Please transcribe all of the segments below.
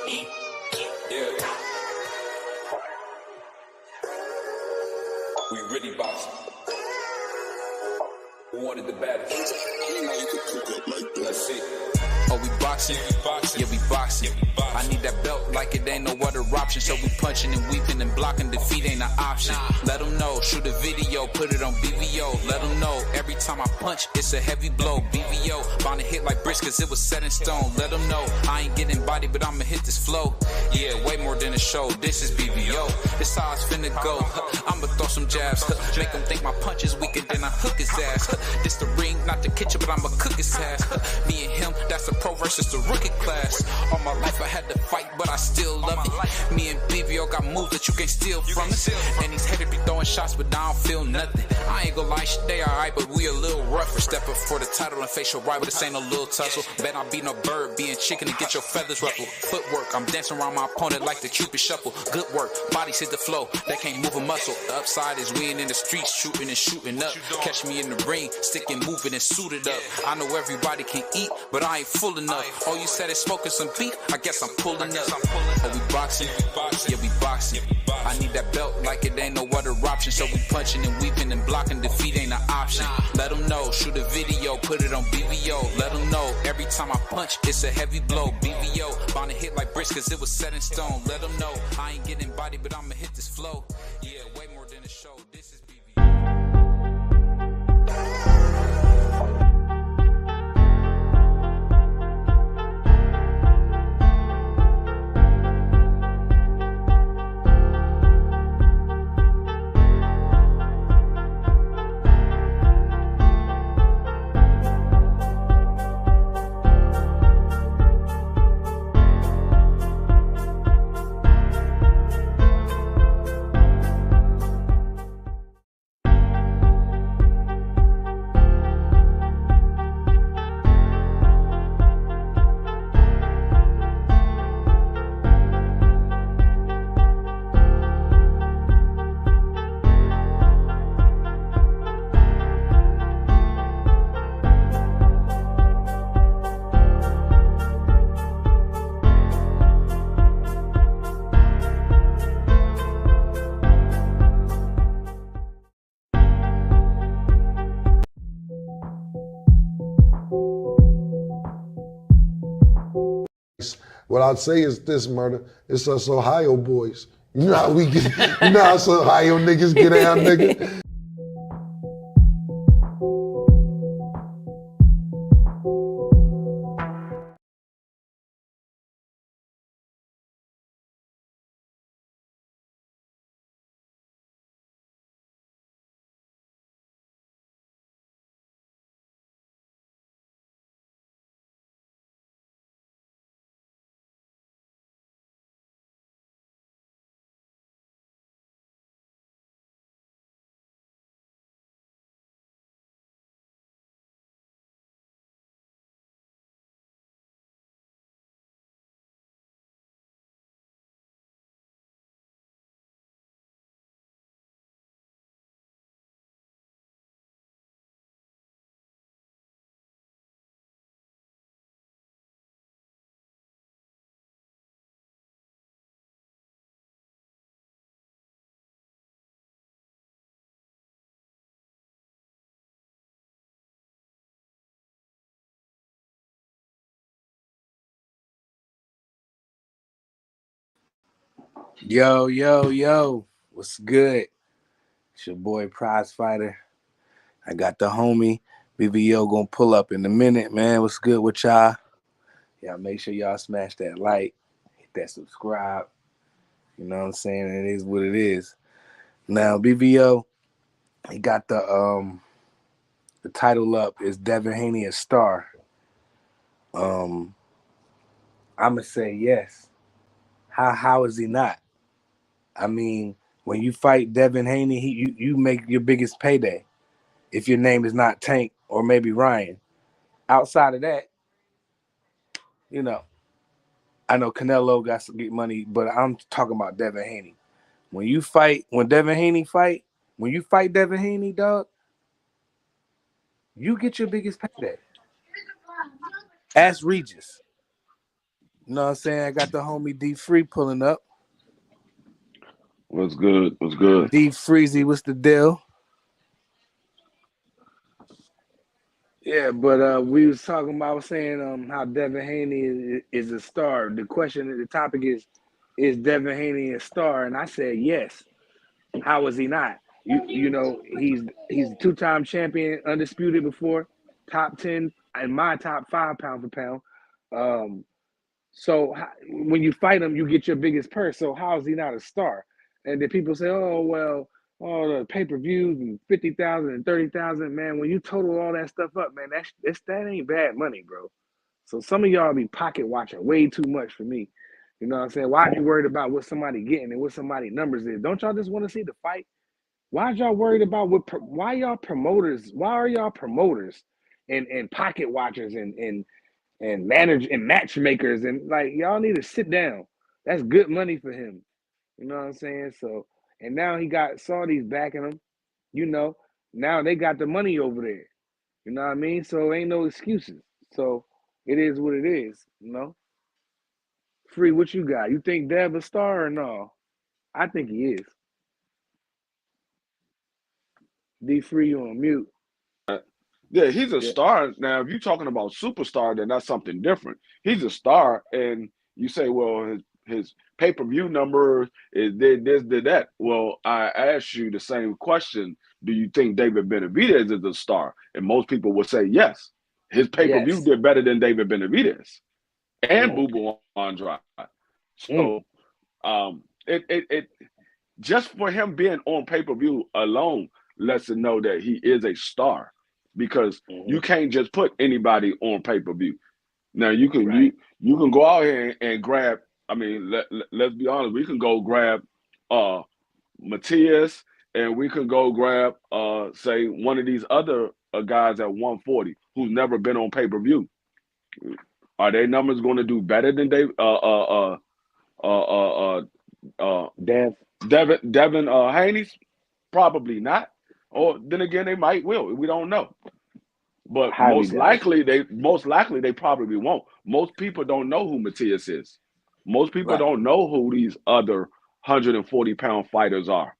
Yeah. We really boxing. Who wanted the baddest? Let's see. Oh, we boxing? Yeah, we boxing. I need that belt like it ain't no other option. So we punching and weaving and blocking. Defeat ain't an option. Let them know. Shoot a video, put it on BVO. Let them know. Every time I punch, it's a heavy blow. BVO, bound to hit like bricks cause it was set in stone. Let them know. I ain't getting body, but I'ma hit this flow. Yeah, way more than a show. This is BVO. This how it's finna go. I'ma throw some jabs. Make them think my punch is weaker than I hook his ass. This the ring, not the kitchen, but I'ma cook his ass. Me and him, that's a pro versus the rookie class. All my life I had to fight, but I still love it. Me and BVO got moves that you can't steal from us. And these haters be throwing shots, but I don't feel nothing. I ain't gonna lie, shit, they alright, but we a little rougher. Step up for the title and face your rival, this ain't no little tussle. Bet I beat no bird, being chicken to get your feathers ruffled. Footwork, I'm dancing around my opponent like the Cupid shuffle. Good work, bodies hit the flow, they can't move a muscle. The upside is we ain't in the streets, shooting and shooting up. Catch me in the ring, sticking, moving and suited up. I know everybody can eat, but I ain't full enough. Oh, you said it's smoking some beef? I guess I'm pulling up. Oh, we boxing? Yeah, we boxing. I need that belt like it ain't no other option. So we punching and weaving and blocking. Defeat ain't an option. Let them know. Shoot a video, put it on BVO. Let them know. Every time I punch, it's a heavy blow. BVO, bound to hit like bricks cause it was set in stone. Let them know. I ain't getting body, but I'ma hit this flow. Yeah, way more than a show. This is BVO. What I'd say is this, murder. It's us Ohio boys. You know how we get, you know how us Ohio niggas get down, nigga? Yo, what's good? It's your boy Prize Fighter. I got the homie BVO gonna pull up in a minute, man. What's good with y'all? Y'all make sure y'all smash that like, hit that subscribe. You know what I'm saying? It is what it is. Now BVO, he got the title up is Devin Haney a star. I'ma say yes. How is he not? I mean, when you fight Devin Haney, you make your biggest payday. If your name is not Tank or maybe Ryan. Outside of that, you know, I know Canelo got some good money, but I'm talking about Devin Haney. When you fight Devin Haney, dog, you get your biggest payday. Ask Regis. You know what I'm saying? I got the homie D Free pulling up. What's good? What's good? D Freezy, what's the deal? Yeah, but we was talking about, I was saying how Devin Haney is a star. The topic is Devin Haney a star? And I said yes. How is he not? You know, he's a two-time champion, undisputed before, top 10 in my top 5 pound for pound. So when you fight him, you get your biggest purse. So how is he not a star? And then people say, oh, well, all the pay-per-views and 50,000 and 30,000, man, when you total all that stuff up, man, that ain't bad money, bro. So some of y'all be pocket watching way too much for me. You know what I'm saying? Why are you worried about what somebody getting and what somebody numbers is? Don't y'all just want to see the fight? Why are y'all worried about why y'all promoters? Why are y'all promoters and pocket watchers and manage and matchmakers and like y'all need to sit down. That's good money for him. You know what I'm saying? So and now he got Saudis backing him. You know, now they got the money over there. You know what I mean? So ain't no excuses. So it is what it is. You know. Free, what you got? You think Dev a star or no? I think he is. D Free, you on mute. Yeah, he's a Yeah. star. Now, if you're talking about superstar, then that's something different. He's a star, and you say, well, his pay-per-view number is this, did that. Well, I asked you the same question. Do you think David Benavidez is a star? And most people would say yes. His pay-per-view Yes. did better than David Benavidez and Mm. Boo Andrade. Mm. So it just for him being on pay-per-view alone lets it know that he is a star, because you can't just put anybody on pay-per-view. Now you can you can go out here and grab. I mean, let's be honest. We can go grab Matias, and we can go grab say one of these other guys at 140 who's never been on pay-per-view. Are their numbers going to do better than they Devin Haney's? Probably not. Or then again, they might will. We don't know. But Highly doubt it. most likely they probably won't. Most people don't know who Matias is. Most people Right. don't know who these other 140-pound fighters are.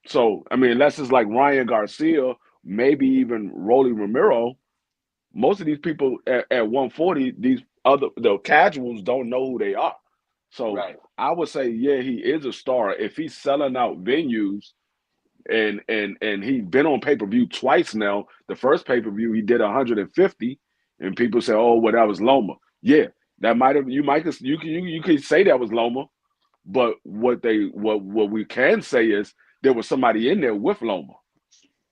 So I mean, unless it's like Ryan Garcia, maybe even Rolly Romero, most of these people at 140, the casuals don't know who they are. So Right. I would say, yeah, he is a star. If he's selling out venues and he's been on pay-per-view twice now. The first pay-per-view he did 150, and people say, oh, well, that was Loma. Yeah, that might have you can say that was Loma, but what we can say is there was somebody in there with Loma.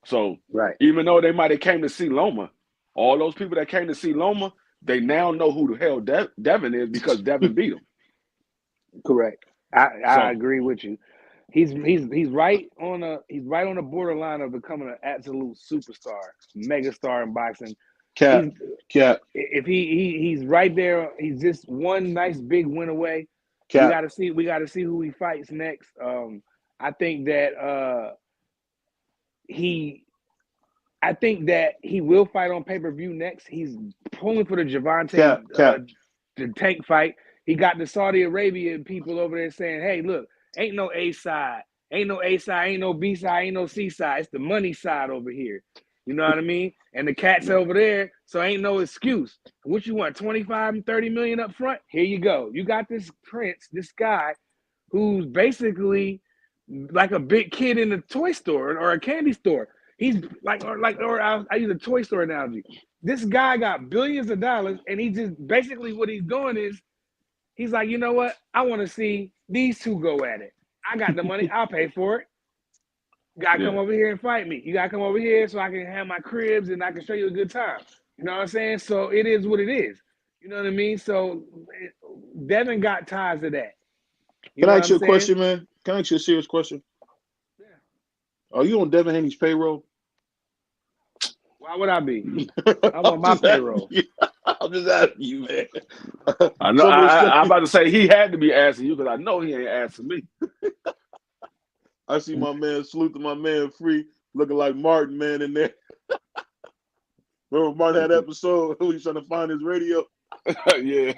So even though they might have came to see Loma, all those people that came to see Loma, they now know who the hell Devin is because Devin beat him. Correct. I agree with you. He's right on the borderline of becoming an absolute superstar, megastar in boxing. If he's right there, he's just one nice big win away. We gotta see who he fights next. I think that he will fight on pay-per-view next. He's pulling for the Javante the tank fight. He got the Saudi Arabian people over there saying, hey, look, ain't no A side, ain't no B side, ain't no C side. It's the money side over here. You know what I mean? And the cat's over there, so ain't no excuse. What you want, 25 and 30 million up front? Here you go. You got this prince, this guy who's basically like a big kid in a toy store or a candy store. He's I use a toy store analogy. This guy got billions of dollars, and he just basically what he's doing is he's like, you know what? I want to see these two go at it. I got the money. I'll pay for it. You got to come over here and fight me. You got to come over here so I can have my cribs and I can show you a good time. You know what I'm saying? So it is what it is. You know what I mean? So Devin got ties to that. Can I ask you a question, man? Can I ask you a serious question? Yeah. Are you on Devin Haney's payroll? Why would I be? I'm on my payroll. I'm just asking you, man. I know. I'm about to say he had to be asking you because I know he ain't asking me. I see my man, salute to my man Free, looking like Martin, man, in there. Remember Martin had that episode who he's trying to find his radio? Yeah.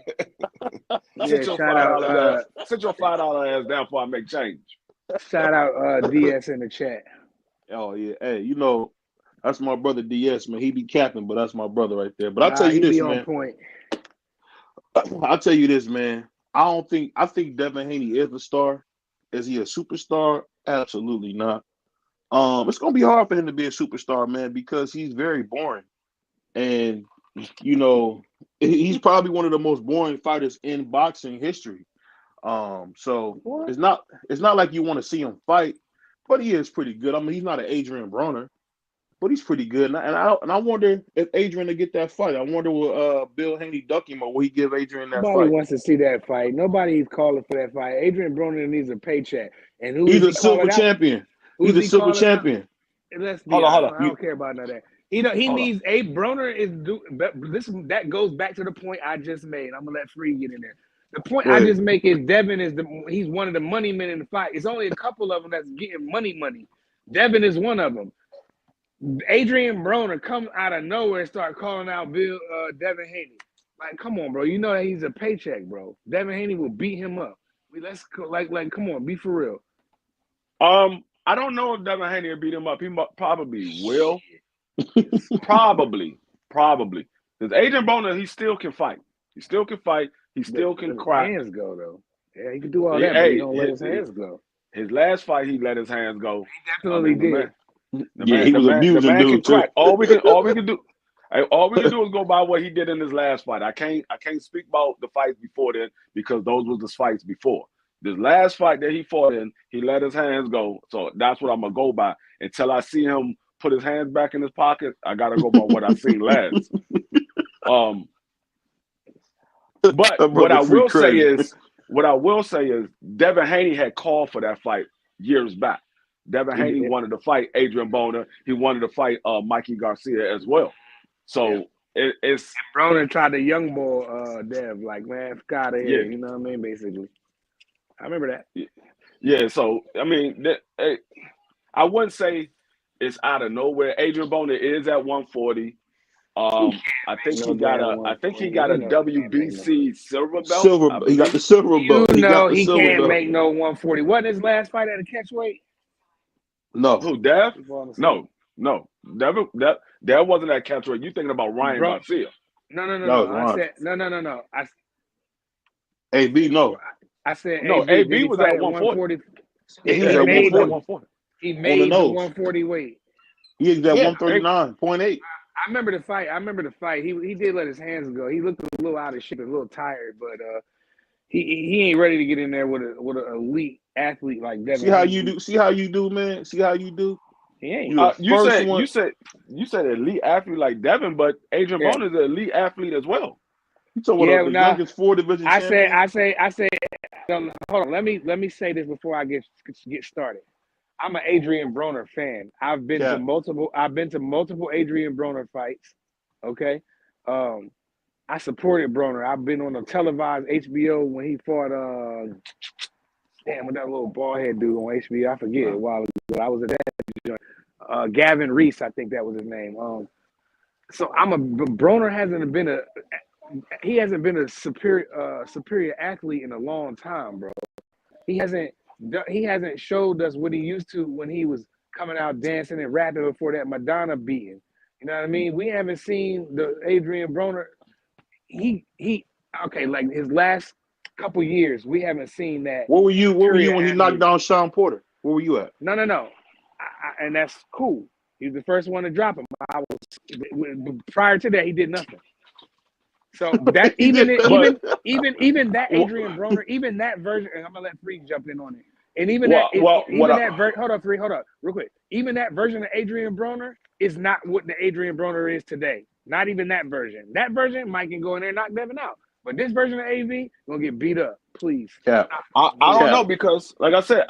Yeah, shout out, Sit your $5 ass down before I make change. shout out DS in the chat. Oh yeah, hey, you know that's my brother DS, man. He be capping, but that's my brother right there. But I'll tell Nah, you he this, be on man. point. I'll tell you this, man. I think Devin Haney is a star. Is he a superstar? Absolutely not. It's gonna be hard for him to be a superstar, man, because he's very boring. And you know, he's probably one of the most boring fighters in boxing history. So What? it's not like you want to see him fight, but he is pretty good. I mean, he's not an Adrian Broner, but he's pretty good. And I wonder if Adrian to get that fight. I wonder will Bill Haney duck him or will he give Adrian that Nobody fight? wants to see that fight. Nobody's calling for that fight. Adrian Broner needs a paycheck. And who He's is a he silver calling out? champion. Who's He's a he silver calling out? champion. Let's be Hold on, honest. hold on. I don't care about none of that. He Hold needs a Broner is that goes back to the point I just made. I'm gonna let Free get in there. The point Go I ahead. just make is Devin he's one of the money men in the fight. It's only a couple of them that's getting money. Devin is one of them. Adrian Broner come out of nowhere and start calling out Devin Haney. Like, come on, bro. You know that he's a paycheck, bro. Devin Haney will beat him up. Come on, be for real. I don't know if Devin Haney will beat him up. He probably will. Probably. Because Adrian Broner, he still can fight. He still can crack. His hands go though. Yeah, he can do all that, but he don't let his hands go. His last fight, he let his hands go. He definitely did. He was abusing dude too. All we can do is go by what he did in his last fight. I can't speak about the fights before then because those were the fights before. This last fight that he fought in, he let his hands go. So that's what I'm gonna go by. Until I see him put his hands back in his pocket, I gotta go by what I seen last. But what I will say is Devin Haney had called for that fight years back. Devin Haney wanted to fight Adrian Broner. He wanted to fight Mikey Garcia as well. So it's Broner tried to young boy Dev, like, man, fuck out of here. Yeah. You know what I mean? Basically. I remember that. Yeah, so I mean, I wouldn't say it's out of nowhere. Adrian Broner is at 140. I think he got a WBC silver belt. He got the silver belt. He can't make no 140. Wasn't his last fight at a catch weight? No. Who, Dev? No. Devin, that wasn't at catch weight. You thinking about Ryan Garcia? No. I said no. AB, no. I said no. AB was at 140. He was at 140. He made the 140 weight. He was at 139.8. I remember the fight. He did let his hands go. He looked a little out of shape, a little tired, but he ain't ready to get in there with an elite athlete like Devin. See how you do, man. See how you do. He ain't. You said elite athlete like Devin, but Adrian Broner is an elite athlete as well. You talking about the youngest 4 division champion? I say. Hold on. Let me say this before I get started. I'm an Adrian Broner fan. I've been to multiple Adrian Broner fights. Okay. I supported Broner. I've been on a televised HBO when he fought with that little bald head dude on HBO. I forget a while ago. I was at that joint. Gavin Reese, I think that was his name. So Broner hasn't been a superior athlete in a long time, bro. He hasn't showed us what he used to when he was coming out dancing and rapping before that Madonna beating. You know what I mean? We haven't seen the Adrian Broner. Like his last couple years, we haven't seen that. Where were you when he knocked down Sean Porter? Where were you at? No. And that's cool. He was the first one to drop him. Prior to that, he did nothing. So that even that Adrian Broner, even that version, and I'm gonna let Freak jump in on it. And even hold up, real quick. Even that version of Adrian Broner is not what the Adrian Broner is today. Not even that version. That version, Mike can go in there and knock Devin out. But this version of AV gonna get beat up. Please. Yeah. I don't know, because like I said,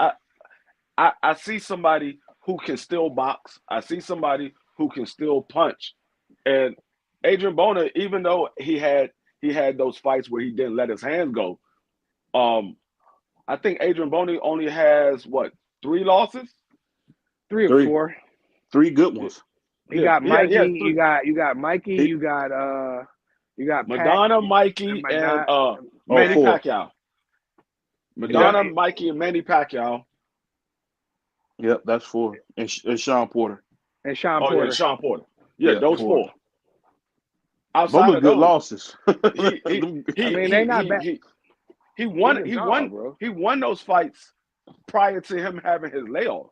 I see somebody who can still box. I see somebody who can still punch. And Adrian Broner, even though he had those fights where he didn't let his hands go, I think Adrian Broner only has 3 losses? 3 or 4. 3 good ones. You got Mikey, you got Mikey, you got You got Madonna, Pat, Mikey, and Manny 4. Pacquiao. Madonna, Mikey, and Manny Pacquiao. Yep, that's 4. And Sean Porter. and Sean Oh Porter. yeah, Sean Porter. Yeah, those 4. Those Outside are of good those, losses. he they not bad. he won. He's a He dog, won. bro. He won those fights prior to him having his layoff.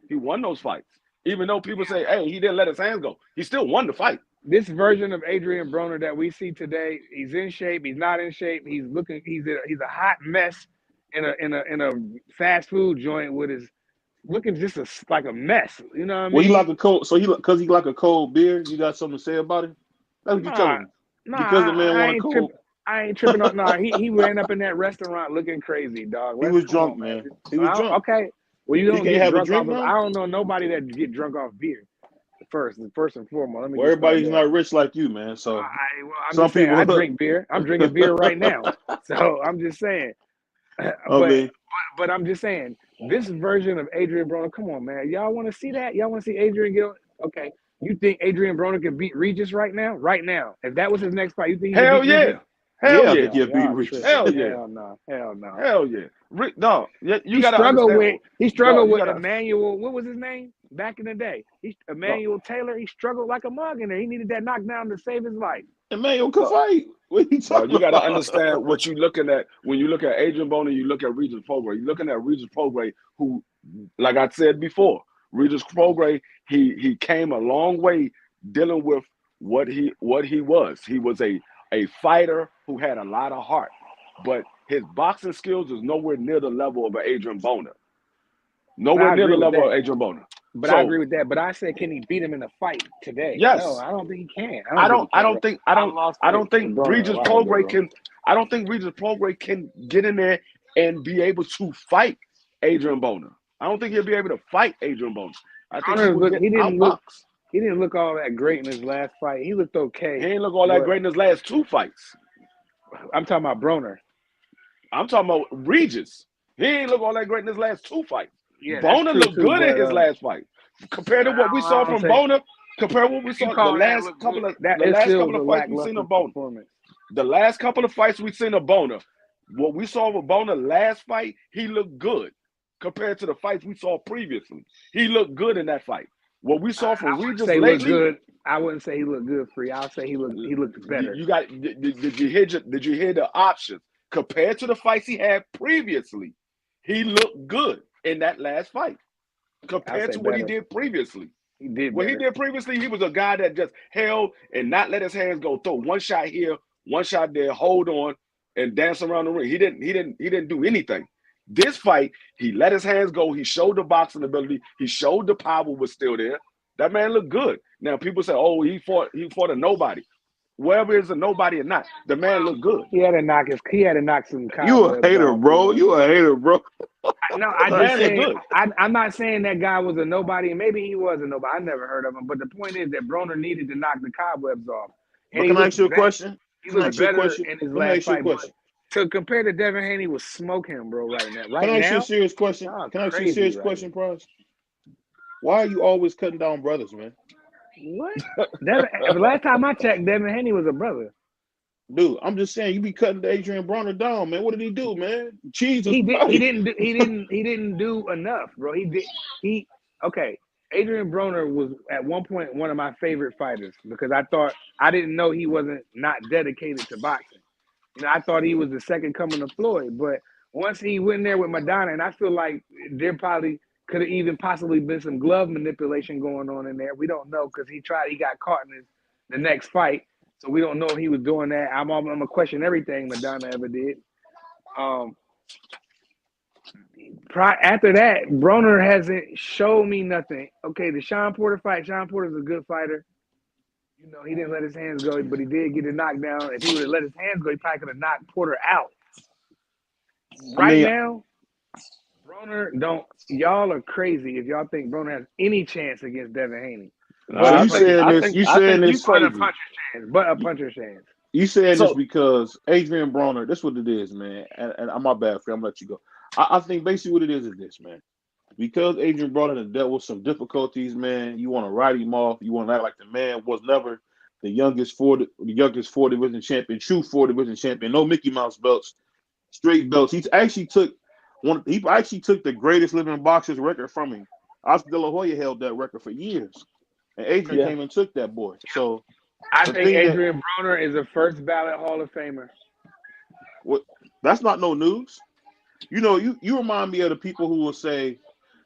He won those fights, even though people say, "Hey, he didn't let his hands go." He still won the fight. This version of Adrian Broner that we see today, he's in shape. He's not in shape. He's looking. He's a hot mess in a fast food joint with his looking just like a mess. You know what I mean? Well, he like a cold. So because he like a cold beer. You got something to say about it? That's what you telling me. Because the man want a cold. I ain't tripping on. Nah, he ran up in that restaurant looking crazy, dog. He was drunk, man. He was drunk. Okay, well you don't can't get have a drunk drink off. now? I don't know nobody that get drunk off beer. First and foremost, let me. Well, everybody's not rich like you, man. So I'm some just saying, people I drink beer. I'm drinking beer right now. So I'm just saying. Okay. But I'm just saying, this version of Adrian Broner, come on, man. Y'all want to see that? Y'all want to see Adrian get okay. You think Adrian Broner can beat Regis right now? Right now. If that was his next fight, you think he Hell can beat yeah. Regis? Hell yeah. Yeah, beat Y'all Regis. tripping. Hell yeah. Hell no. Hell no. Hell yeah. No, you He gotta struggled understand. with Emmanuel. What was his name back in the day? Emmanuel Taylor. He struggled like a mug in there. He needed that knockdown to save his life. Emmanuel can fight. What you talking You got to about? understand what you're looking at when you look at Adrian Broner. You look at Regis Prograis. You're looking at Regis Prograis, who, like I said before, Regis Prograis. He came a long way dealing with what he was. He was a fighter who had a lot of heart, but his boxing skills is nowhere near the level of an Adrian Broner. Nowhere near the level of Adrian Broner. But I agree with that. But I said, can he beat him in a fight today? Yes. No, I don't think he can. I don't think Regis Prograis can. I don't think Regis Prograis can get in there and be able to fight Adrian Broner. I don't think he'll be able to fight Adrian Broner. I think he didn't look all that great in his last fight. He looked okay. He didn't look all that great in his last 2 fights. I'm talking about Broner. I'm talking about Regis. He ain't look all that great in his last 2 fights. Yeah, Boner looked good in his last fight. Compared to what we saw from Boner, compare what we saw the last couple of fights we seen of Boner. The last couple of fights we seen of Boner, what we saw with Boner last fight, he looked good compared to the fights we saw previously. He looked good in that fight. What we saw from Regis lately, good. I wouldn't say he looked good for you. I'll say he looked better. You got did you hear the options compared to the fights he had previously? He looked good in that last fight compared to what he did previously. He did what he did previously. He was a guy that just held and not let his hands go. Throw one shot here, one shot there, hold on, and dance around the ring. He didn't do anything. This fight, he let his hands go. He showed the boxing ability. He showed the power was still there. That man looked good. Now people say, "Oh, he fought a nobody." Whether it's a nobody or not, the man looked good. He had to knock some. You a hater, bro. You a hater, bro. No, I'm not saying that guy was a nobody, and maybe he was a nobody. I never heard of him. But the point is that Broner needed to knock the cobwebs off. And can I ask you a question? He was better in his last fight. To compare to Devin Haney was smoke him, bro, right now. Can I ask you a serious question? Can I ask you a serious question, Price? Why are you always cutting down brothers, man? What? The last time I checked, Devin Haney was a brother. Dude, I'm just saying you be cutting Adrian Broner down, man. What did he do, man? Jesus. He didn't do enough, bro. Okay. Adrian Broner was at one point one of my favorite fighters because I didn't know he wasn't not dedicated to boxing. You know, I thought he was the second coming of Floyd, but once he went in there with Madonna, and I feel like there probably could have even possibly been some glove manipulation going on in there. We don't know because he got caught in the next fight, so we don't know if he was doing that. I'm gonna question everything Madonna ever did. After that, Broner hasn't showed me nothing. Okay, the Sean Porter fight. Sean Porter's a good fighter. You know, he didn't let his hands go, but he did get a knockdown. If he would have let his hands go, he probably could have knocked Porter out. Now, Broner y'all are crazy if y'all think Broner has any chance against Devin Haney. You saying this but a puncher's chance. You saying this because Adrian Broner, that's what it is, man. And I'm my bad, friend. I'm gonna let you go. I think basically what it is this, man. Because Adrian Broner has dealt with some difficulties, man, you want to write him off. You want to act like the man was never the youngest four division champion, true 4 division champion, no Mickey Mouse belts, straight belts. He actually took the greatest living boxer's record from him. Oscar De La Hoya held that record for years, and Adrian Yeah. came and took that boy. So I the think thing that Adrian Broner is a first ballot Hall of Famer. that's not no news. You know, you remind me of the people who will say,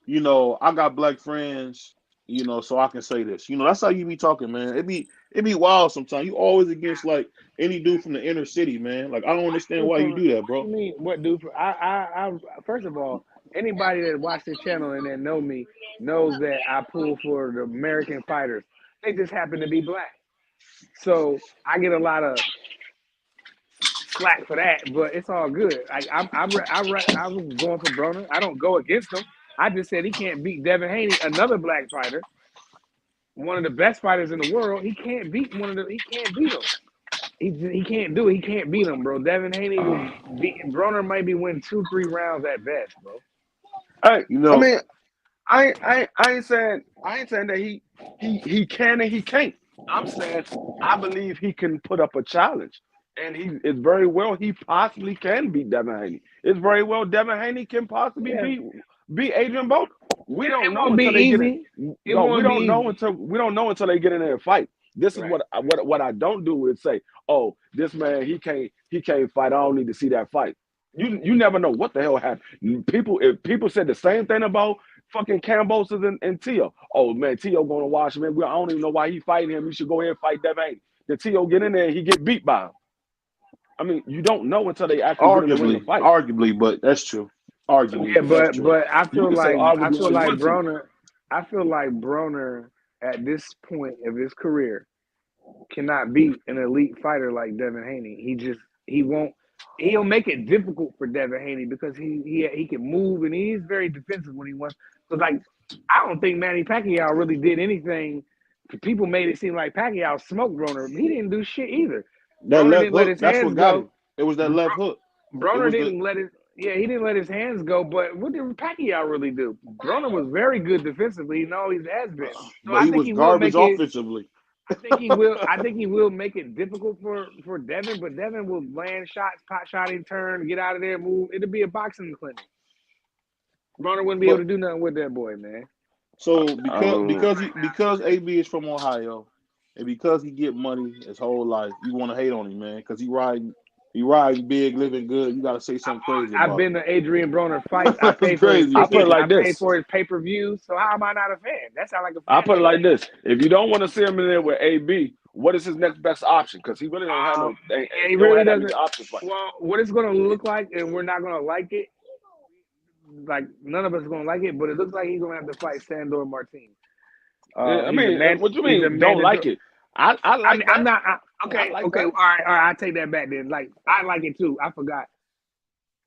you know, I got black friends, you know, so I can say this. You know, that's how you be talking, man. It be wild sometimes. You always against like any dude from the inner city, man. Like I don't understand why you do that, What do bro. you mean? What dude? I first of all, anybody that watched this channel and that know me knows that I pull for the American fighters. They just happen to be black, so I get a lot of slack for that. But it's all good. Like I was going for Broner. I don't go against him. I just said he can't beat Devin Haney, another black fighter, one of the best fighters in the world. He can't beat He can't beat him. He can't do it. He can't beat him, bro. Devin Haney will beat Broner. Maybe win 2-3 rounds at best, bro. Hey, You I know, mean, I ain't saying that he can and he can't. I'm saying I believe he can put up a challenge, and it's very well he possibly can beat Devin Haney. It's very well Devin Haney can possibly Yeah, beat Adrian Broner. We it don't know won't be until they get it. easy. It No, won't be easy. we don't know until they get in there and fight. This is Right. what I don't do is say, oh, this man he can't fight. I don't need to see that fight. You never know what the hell happened. If people said the same thing about fucking Cambosis and Tio. Oh man, Tio going to watch him. Man, I don't even know why he fighting him. He should go ahead and fight Devin Haney. The Tio get in there and he get beat by him. I mean, you don't know until they actually get in the ring to fight. arguably, but that's true. Arguably, Yeah, but that's true. but You can say I arguably feel all you like want to. Broner. I feel like Broner at this point of his career cannot beat an elite fighter like Devin Haney. He won't. He'll make it difficult for Devin Haney because he can move and he's very defensive when he wants. Because like I don't think Manny Pacquiao really did anything. People made it seem like Pacquiao smoked Broner. He didn't do shit either. That Broner left didn't let hook, his that's hands what got go. him. It was that left hook. It Broner was the didn't let his he didn't let his hands go. But what did Pacquiao really do? Broner was very good defensively and always has been. So but I he think was he will garbage make it. offensively. I think he will. I think he will make it difficult for Devin, but Devin will land shots, pot shotting, turn, get out of there, move. It'll be a boxing clinic. Broner wouldn't be able But to do nothing with that boy, man. so Um, because AB is from Ohio, and because he get money his whole life, you want to hate on him, man, because he riding big, living good. You got to say something crazy I've about been to Adrian Broner fights. I That's paid for his crazy. I put tickets. it I like paid this. for his pay-per-views. So how am I not a fan? That sounds like a I fan put it base like to me. this. If you don't want to see him in there with AB, what is his next best option? Because he really don't have no. Yeah, he He don't really have that many doesn't. options. Right? Well, what it's going to look like, and we're not going to like it. Like none of us are going to like it, but it looks like he's going to have to fight Sandor Martin. Yeah, I He's a mean, man. what you He's a mean? Don't like mandatory. it? I I like mean, I'm that. not. I Okay, like okay, that. all right. I take that back then. Like, I like it too. I forgot.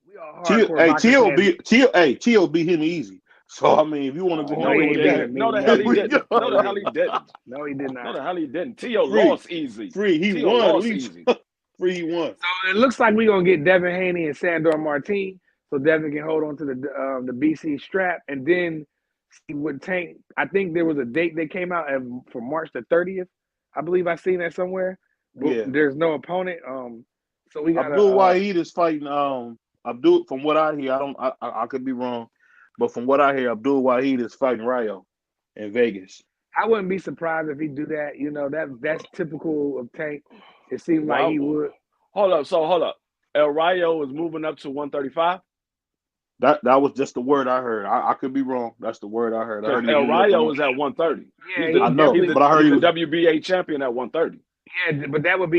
We are hardcore Hey, boxing fans. Tio beat him easy. So I mean, if you want to go No, on he No, there he ain't with beat that, didn't. him No, the easy. hell No, he he didn't. didn't. No, No, he the hell he didn't. didn't. No, he did No, not. the hell he didn't. Tio free, lost easy. he Tio won. At lost least easy. free, he won. So it looks like we're gonna get Devin Haney and Sandor Martin, so Devin can hold on to the BC strap, and then see what Tank. I think there was a date that came out for March the 30th. I believe I seen that somewhere, but Yeah, there's no opponent. So we gotta. Abdul Wahid is fighting. Abdul. From what I hear, I could be wrong, but from what I hear, Abdul Wahid is fighting Rayo in Vegas. I wouldn't be surprised if he do that. You know that's typical of Tank. It seemed like he Wow. would. Hold up. So hold up. El Rayo is moving up to 135. That was just the word I heard. I could be wrong. That's the word I heard. I Because heard he was El moving up Rayo on. is at 130. Yeah, He's he the I know, he's definitely. the but I heard he's he the was. WBA champion at 130. Yeah, but that would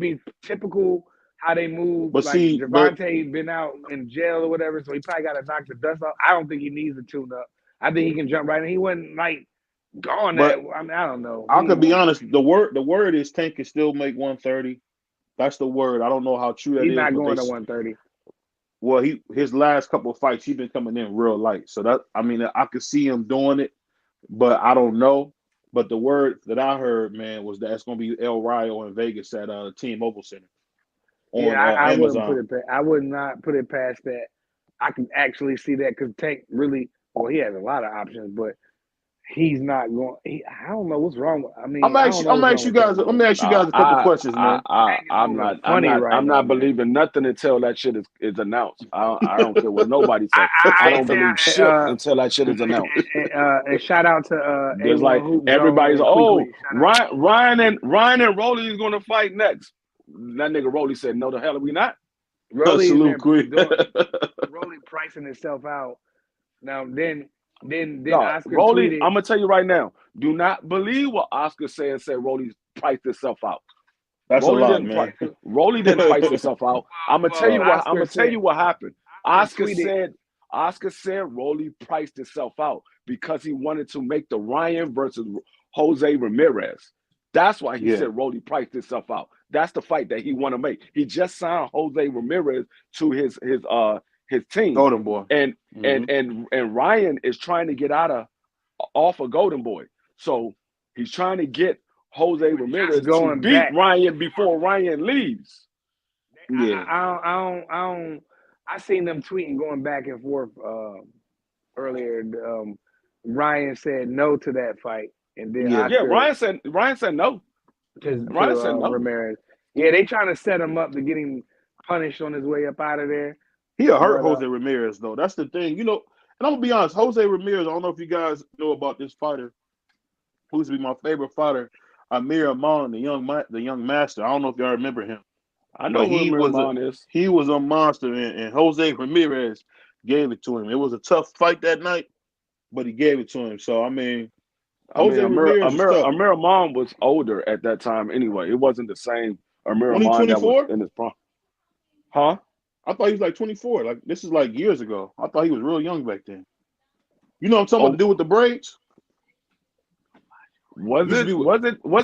be typical how they move. But Like see, but Javante been out in jail or whatever, so he probably got to knock the dust off. I don't think he needs a tune up. I think he can jump right in. He wasn't like gone that. but I mean, I don't know. I could be honest. The word is Tank can still make 130. That's the word. I don't know how true that He's is, not but going to 130. well, his last couple of fights, he's been coming in real light. So that I mean, I could see him doing it, but I don't know. But the word that I heard, man, was that it's going to be El Rayo in Vegas at T-Mobile Center Yeah, on I wouldn't put Amazon. it. I would not put it past that. I can actually see that because Tank really. Well, he has a lot of options, but he's not going. I don't know what's wrong. I mean, I'm I don't know gonna what's ask wrong you with guys. that Let boy. me ask you guys a couple questions, man. I'm Vegas not. moving funny right now, man. believing nothing until that shit is announced. I don't care what nobody say. I I don't believe shit until that shit is announced. and shout out to Just like A1 Hoop Zone everybody's, and oh, Quickly. Shout out. Ryan and Rolly is gonna fight next. That nigga Rolly said, "No, the hell are we not." Rolly's Salute, been quick. Rolly pricing himself out. Now then No, Oscar Rolly, tweeted. I'm gonna tell you right now. Do not believe what Oscar said and said Rolly priced himself out. That's a lot, man. Rolly didn't price himself out. I'm gonna tell you what. I'm Oscar gonna tell you what happened. Oscar tweeted. said Rolly priced himself out because he wanted to make the Ryan versus Jose Ramirez. That's why he said Rolly priced himself out. That's the fight that he want to make. He just signed Jose Ramirez to his team. Golden Boy. And Ryan is trying to get off of Golden Boy. So he's trying to get Jose Ramirez to beat Ryan before Ryan leaves. Yeah. I seen them tweeting going back and forth earlier. Ryan said no to that fight, and then Ryan said no. Ryan said no. Ramirez. Yeah, they trying to set him up to get him punished on his way up out of there. He'll hurt Jose Ramirez though. That's the thing, and I'm gonna be honest. Jose Ramirez. I don't know if you guys know about this fighter, who used to be my favorite fighter, Amir Amon, the young master. I don't know if y'all remember him. I know who Amir Amon is. He was a monster, and Jose Ramirez gave it to him. It was a tough fight that night, but he gave it to him. So Ramirez Amir Amon was older at that time anyway. It wasn't the same Amir Amon that was in his prime. Huh? I thought he was like 24. Like this is like years ago. I thought he was real young back then. You know what I'm talking about? To do with the braids? Was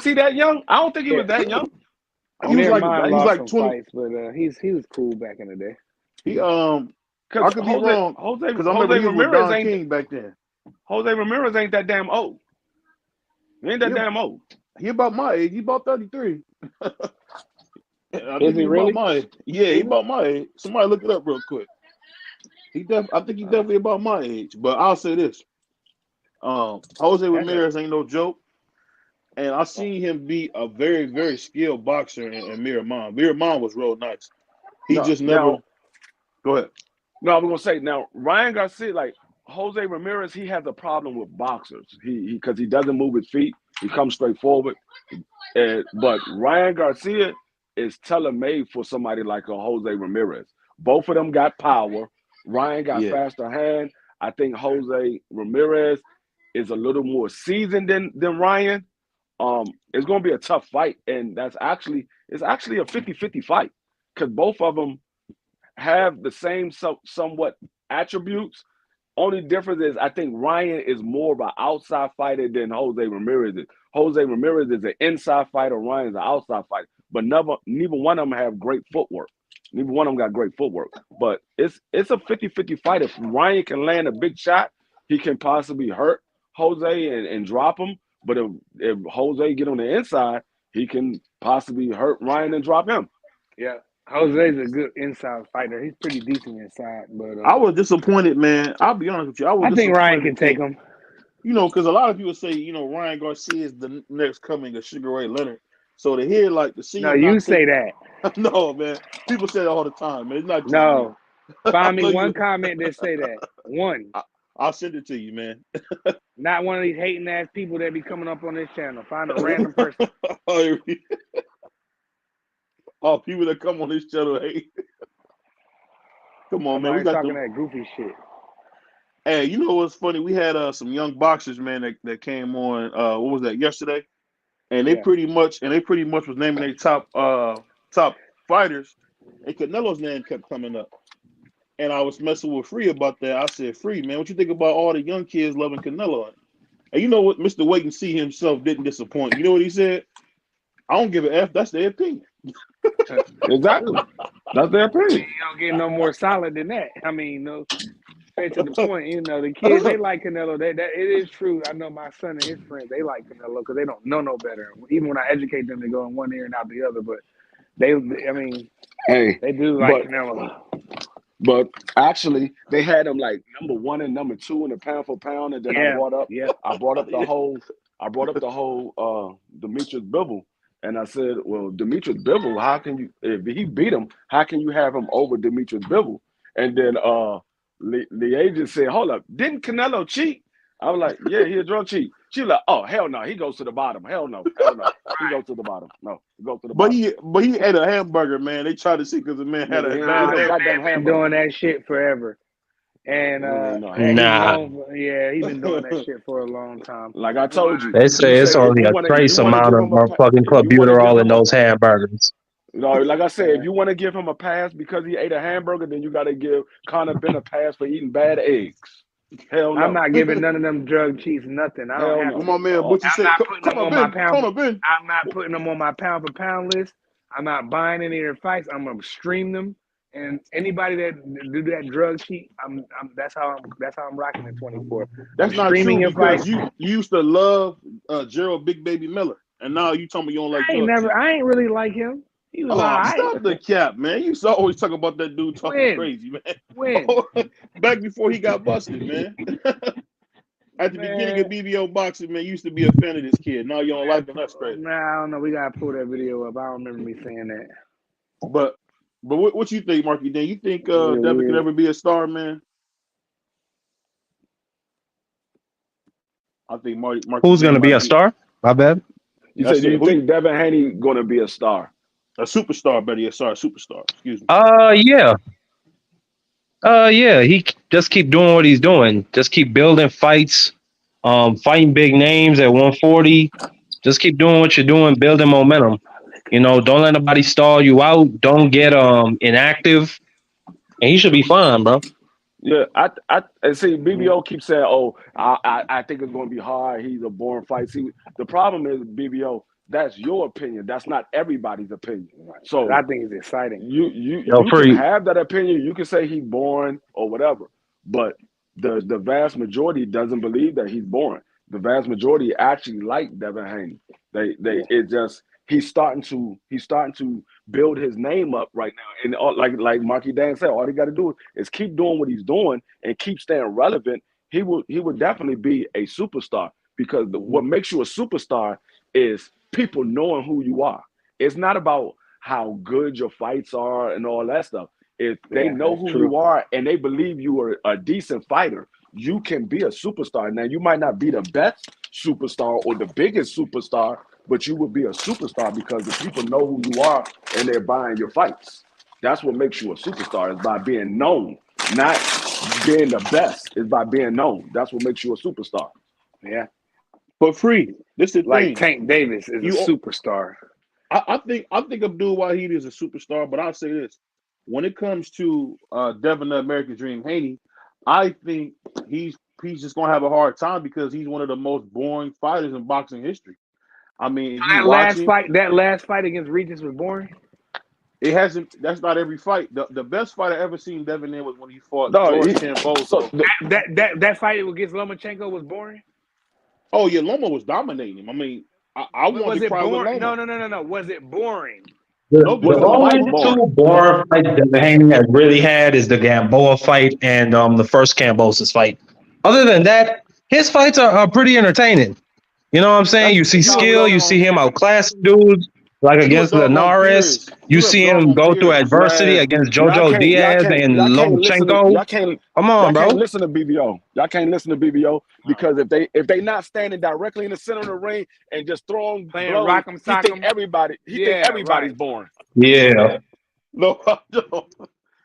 he that young? I don't think he was that young. He was like 20. Fights, but he was cool back in the day. I could be wrong because I remember he was with Don King back then. Jose Ramirez ain't that damn old. He ain't that damn old. He about my age. He about 33. Is he really? He about my age. Somebody look it up real quick. I think he's definitely about my age. But I'll say this: Jose Ramirez ain't no joke, and I seen him be a very, very skilled boxer in Miramon. Miramon was real nice. Go ahead. No, I'm gonna say now Ryan Garcia, like Jose Ramirez, he has a problem with boxers. Because he doesn't move his feet. He comes straight forward. But Ryan Garcia is tailor-made for somebody like a Jose Ramirez. Both of them got power. Ryan got faster hand. I think Jose Ramirez is a little more seasoned than Ryan. It's going to be a tough fight, and it's actually a 50-50 fight because both of them have the same somewhat attributes. Only difference is I think Ryan is more of an outside fighter than Jose Ramirez is. Jose Ramirez is an inside fighter. Ryan's an outside fighter. But neither one of them have great footwork. Neither one of them got great footwork. But it's a 50-50 fight. If Ryan can land a big shot, he can possibly hurt Jose and drop him. But if Jose get on the inside, he can possibly hurt Ryan and drop him. Yeah. Jose's a good inside fighter. He's pretty decent inside. But I was disappointed, man. I'll be honest with you. I think Ryan can take him. Because a lot of people say, Ryan Garcia is the next coming of Sugar Ray Leonard. So to hear, to see. No, you say that. No, man. People say that all the time, man. It's not just no. Find me one comment that say that. One. I'll send it to you, man. Not one of these hating ass people that be coming up on this channel. Find a random person. All people that come on this channel hate. Come on, man. We got talking that goofy shit. Hey, you know what's funny? We had some young boxers, man, that came on. What was that? Yesterday, and they pretty much was naming their top fighters, and Canelo's name kept coming up. And I was messing with Free about that. I said, Free, man, what you think about all the young kids loving Canelo? And you know what? Mr. Wait and See himself didn't disappoint. You know what he said? I don't give a F. That's their opinion. Exactly. That's their opinion. You don't get no more solid than that. I mean, straight to the point. The kids, they like Canelo. That it is true. I know my son and his friends, they like Canelo because they don't know no better. Even when I educate them, they go in one ear and out the other. But they do like Canelo. But actually, they had him like number 1 and number 2 in the pound for pound, and then I brought up the whole Demetrius Bivol, and I said, well, Demetrius Bivol, how can you if he beat him, how can you have him over Demetrius Bivol? And then the agent said, hold up, didn't Canelo cheat? I was like, yeah, he a drug cheat. She was like, oh, hell no, he goes to the bottom. Hell no. He goes to the bottom. No, he goes to the bottom. But he ate a hamburger, man. They tried to see because the man had a bad goddamn been doing that shit forever. And he's been doing that shit for a long time. Like I told you. They say it's only a trace amount of fucking clenbuterol in those hamburgers. Like I said, if you want to give him a pass because he ate a hamburger, then you got to give Conor Ben a pass for eating bad eggs. Hell no. I'm not giving none of them drug cheats nothing. I don't have Come on, man. What you say? I'm not putting them on my pound for pound list. I'm not buying any of their fights. I'm gonna stream them. And anybody that do that drug cheat, that's how I'm rocking in 24. That's not true because you used to love Gerald Big Baby Miller, and now you tell me you don't like. I ain't really like him. He was stop the cap, man. You used to always talk about that dude talking crazy, man. When? Back before he got busted, man. At the beginning of BVO Boxing, man, you used to be a fan of this kid. Now you don't like him. That's crazy. Nah, I don't know. We gotta pull that video up. I don't remember me saying that. But what you think, Marky? Dan? You think Devin could ever be a star, man? I think Marky. Who's gonna be a star? My bad. You said you think Devin Haney gonna be a star? A superstar, buddy. A superstar. Excuse me. Yeah. Yeah. He just keep doing what he's doing. Just keep building fights. Fighting big names at 140. Just keep doing what you're doing, building momentum. You know, don't let nobody stall you out. Don't get inactive. And he should be fine, bro. Yeah, I see. BBO keeps saying, "Oh, I think it's going to be hard. He's a boring fight." See, the problem is BBO. That's your opinion. That's not everybody's opinion. So I think it's exciting. You can have that opinion. You can say he's boring or whatever, but the vast majority doesn't believe that he's boring. The vast majority actually like Devin Haney. He's starting to build his name up right now. And like Marky Dan said, all he got to do is keep doing what he's doing and keep staying relevant. He would definitely be a superstar because what makes you a superstar is people knowing who you are. It's not about how good your fights are and all that stuff. If they know who you are and they believe you are a decent fighter, you can be a superstar. Now, you might not be the best superstar or the biggest superstar, but you will be a superstar because the people know who you are and they're buying your fights. That's what makes you a superstar, is by being known, not being the best. It's by being known. That's what makes you a superstar. Yeah. For free. This is like thing. Tank Davis is a superstar. I think Abdul Wahid is a superstar, but I'll say this. When it comes to Devin the American Dream Haney, I think he's just gonna have a hard time because he's one of the most boring fighters in boxing history. I mean, that last fight against Regis was boring. It hasn't. That's not every fight. The best fight I ever seen Devin in was when he fought George Camboso. So that fight against Lomachenko was boring. Oh yeah, Loma was dominating him. I mean, I want to cry with Loma. No. Was it boring? The only two boring fights that Haney has really had is the Gamboa fight and the first Cambosis fight. Other than that, his fights are pretty entertaining. You know what I'm saying? You see skill, you see him outclass dudes. Like against Linares, you see him go through adversity against Jojo Diaz and Lomachenko. Come on, bro. Listen to BBO. Y'all can't listen to BBO because if they not standing directly in the center of the ring and just throwing blows, rock'em, he think everybody's born. Yeah. No.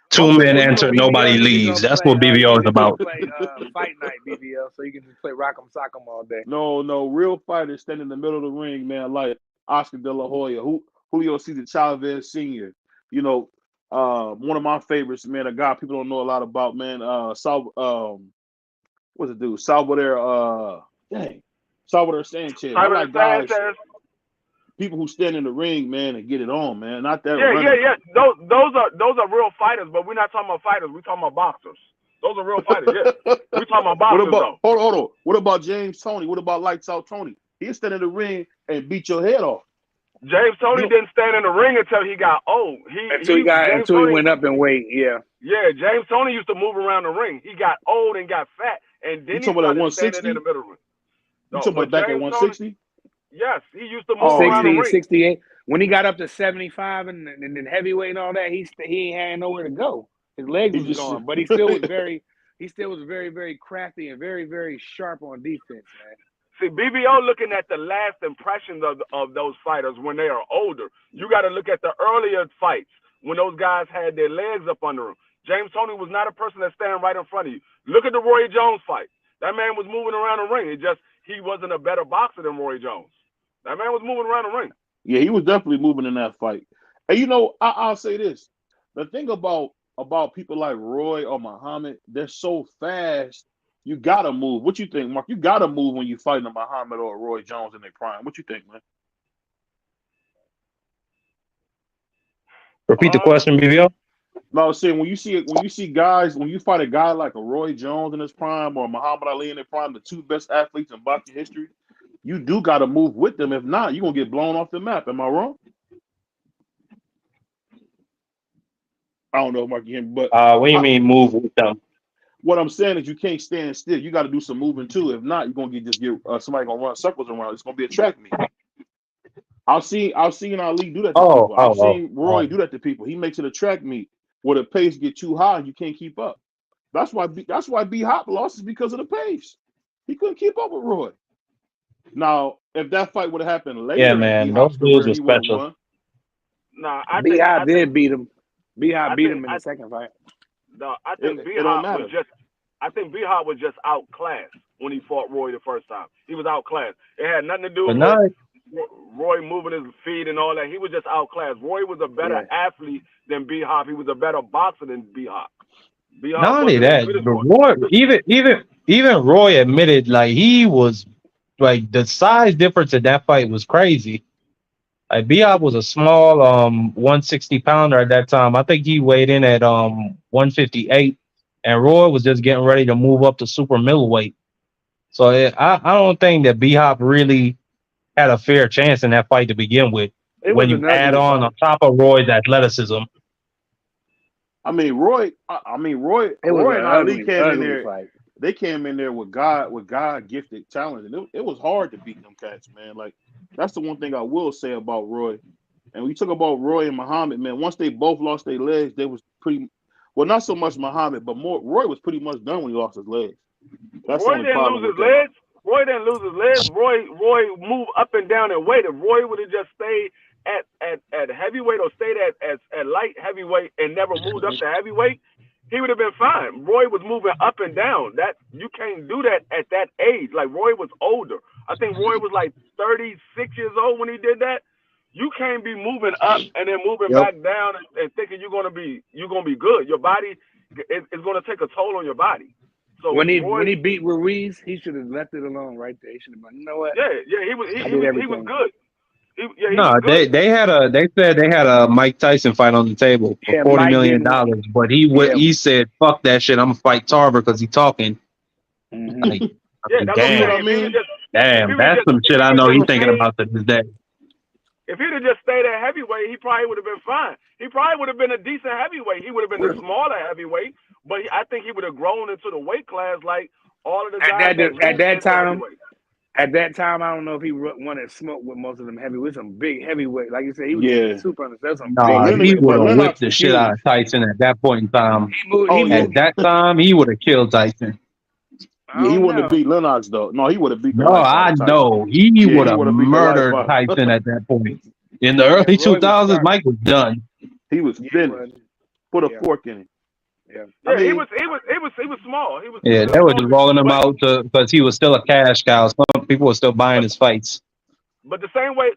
2 men enter, nobody leaves. That's what BVO is about. Fight night, BVO, so you can just play rock'em sock'em all day. No, real fighters stand in the middle of the ring, man, like Oscar De La Hoya, Julio Cesar Chavez Sr., you know, one of my favorites, man, a guy people don't know a lot about, man, what's it do? Salvador Sanchez. I like guys, people who stand in the ring, man, and get it on, man. Not that. Yeah. Those are real fighters, but we're not talking about fighters. We're talking about boxers. Those are real fighters. Yeah, we're talking about boxers. Hold on. What about James Toney? What about Lights Out Tony? He'll stand in the ring and beat your head off. James Toney didn't stand in the ring until he got old. Until he went up in weight. Yeah. Yeah, James Toney used to move around the ring. He got old and got fat, and then he started standing in the middle ring. You talking about back at 160? Yes, he used to move around the ring. 68. When he got up to 75 and then heavyweight and all that, he had nowhere to go. His legs was gone, but he still was very very crafty and very very sharp on defense, man. See, BVO looking at the last impressions of those fighters when they are older. You got to look at the earlier fights when those guys had their legs up under them. James Toney was not a person that's standing right in front of you. Look at the Roy Jones fight. That man was moving around the ring. He wasn't a better boxer than Roy Jones. That man was moving around the ring. Yeah, he was definitely moving in that fight. And you know, I'll say this: the thing about people like Roy or Muhammad, they're so fast. You gotta move. What you think, Mark? You gotta move when you fighting a Muhammad or a Roy Jones in their prime. What you think, man? Repeat the question, BVO. No, I was saying when you fight a guy like a Roy Jones in his prime or Muhammad Ali in their prime, the two best athletes in boxing history, you do gotta move with them. If not, you're gonna get blown off the map. Am I wrong? I don't know if Mark can, but what do you mean move with them? What I'm saying is you can't stand still. You got to do some moving too. If not, you're gonna get somebody gonna run circles around. It's gonna be a track meet. I've seen Ali do that to people. I've seen Roy do that to people. He makes it a track meet where the pace get too high and you can't keep up. That's why B Hop lost is because of the pace. He couldn't keep up with Roy. Now, if that fight would have happened later, yeah, man, those dudes were special. Nah, B-Hop did beat him. B-Hop beat him in the second fight. No, I think B-Hop was just outclassed when he fought Roy the first time. He was outclassed. It had nothing to do with Roy moving his feet and all that. He was just outclassed. Roy was a better athlete than B-Hop. He was a better boxer than B-Hop. Not only that, Roy, even Roy admitted he was the size difference in that fight was crazy. B-Hop was a small 160 pounder at that time. I think he weighed in at 158, and Roy was just getting ready to move up to super middleweight. So I don't think that B-Hop really had a fair chance in that fight to begin with. When you add on top of Roy's athleticism. Roy and Ali came in there. Fight. They came in there with God gifted talent, and it was hard to beat them cats, man. That's the one thing I will say about Roy. And we talk about Roy and Muhammad, man. Once they both lost their legs, they was not so much Muhammad, but more Roy was pretty much done when he lost his legs. Roy didn't lose his legs. Roy didn't lose his legs. Roy moved up and down in weight. If Roy would have just stayed at heavyweight or stayed at light heavyweight and never moved up to heavyweight, he would have been fine. Roy was moving up and down. That you can't do that at that age. Roy was older. I think Roy was 36 years old when he did that. You can't be moving up and then moving back down and thinking you're gonna be good. Your body is gonna take a toll on your body. So when he beat Ruiz, he should have left it alone right there. He should have been, you know what? Yeah, he was good. They said they had a Mike Tyson fight on the table for $40 million, but he said, "Fuck that shit, I'm gonna fight Tarver because he's talking." That's what I mean. Damn, that's some shit I know he's thinking about to this day. If he'd have just stayed at heavyweight, he probably would have been fine. He probably would have been a decent heavyweight. He would have been a smaller heavyweight, but I think he would have grown into the weight class like all of the guys. At that time, I don't know if he wanted to smoke with most of them heavyweights. Some big heavyweight, like you said, he was super understanding. He would have whipped the shit out of Tyson at that point in time. At that time, he would have killed Tyson. Yeah, he wouldn't have beat Lennox though. No, he would have beat. No, I know he would have murdered Tyson at that point. In the early 2000s, Mike was done. He was finished. Put a fork in him. Yeah, he was small. They were just rolling him out because he was still a cash cow. Some people were still buying his fights. But the same way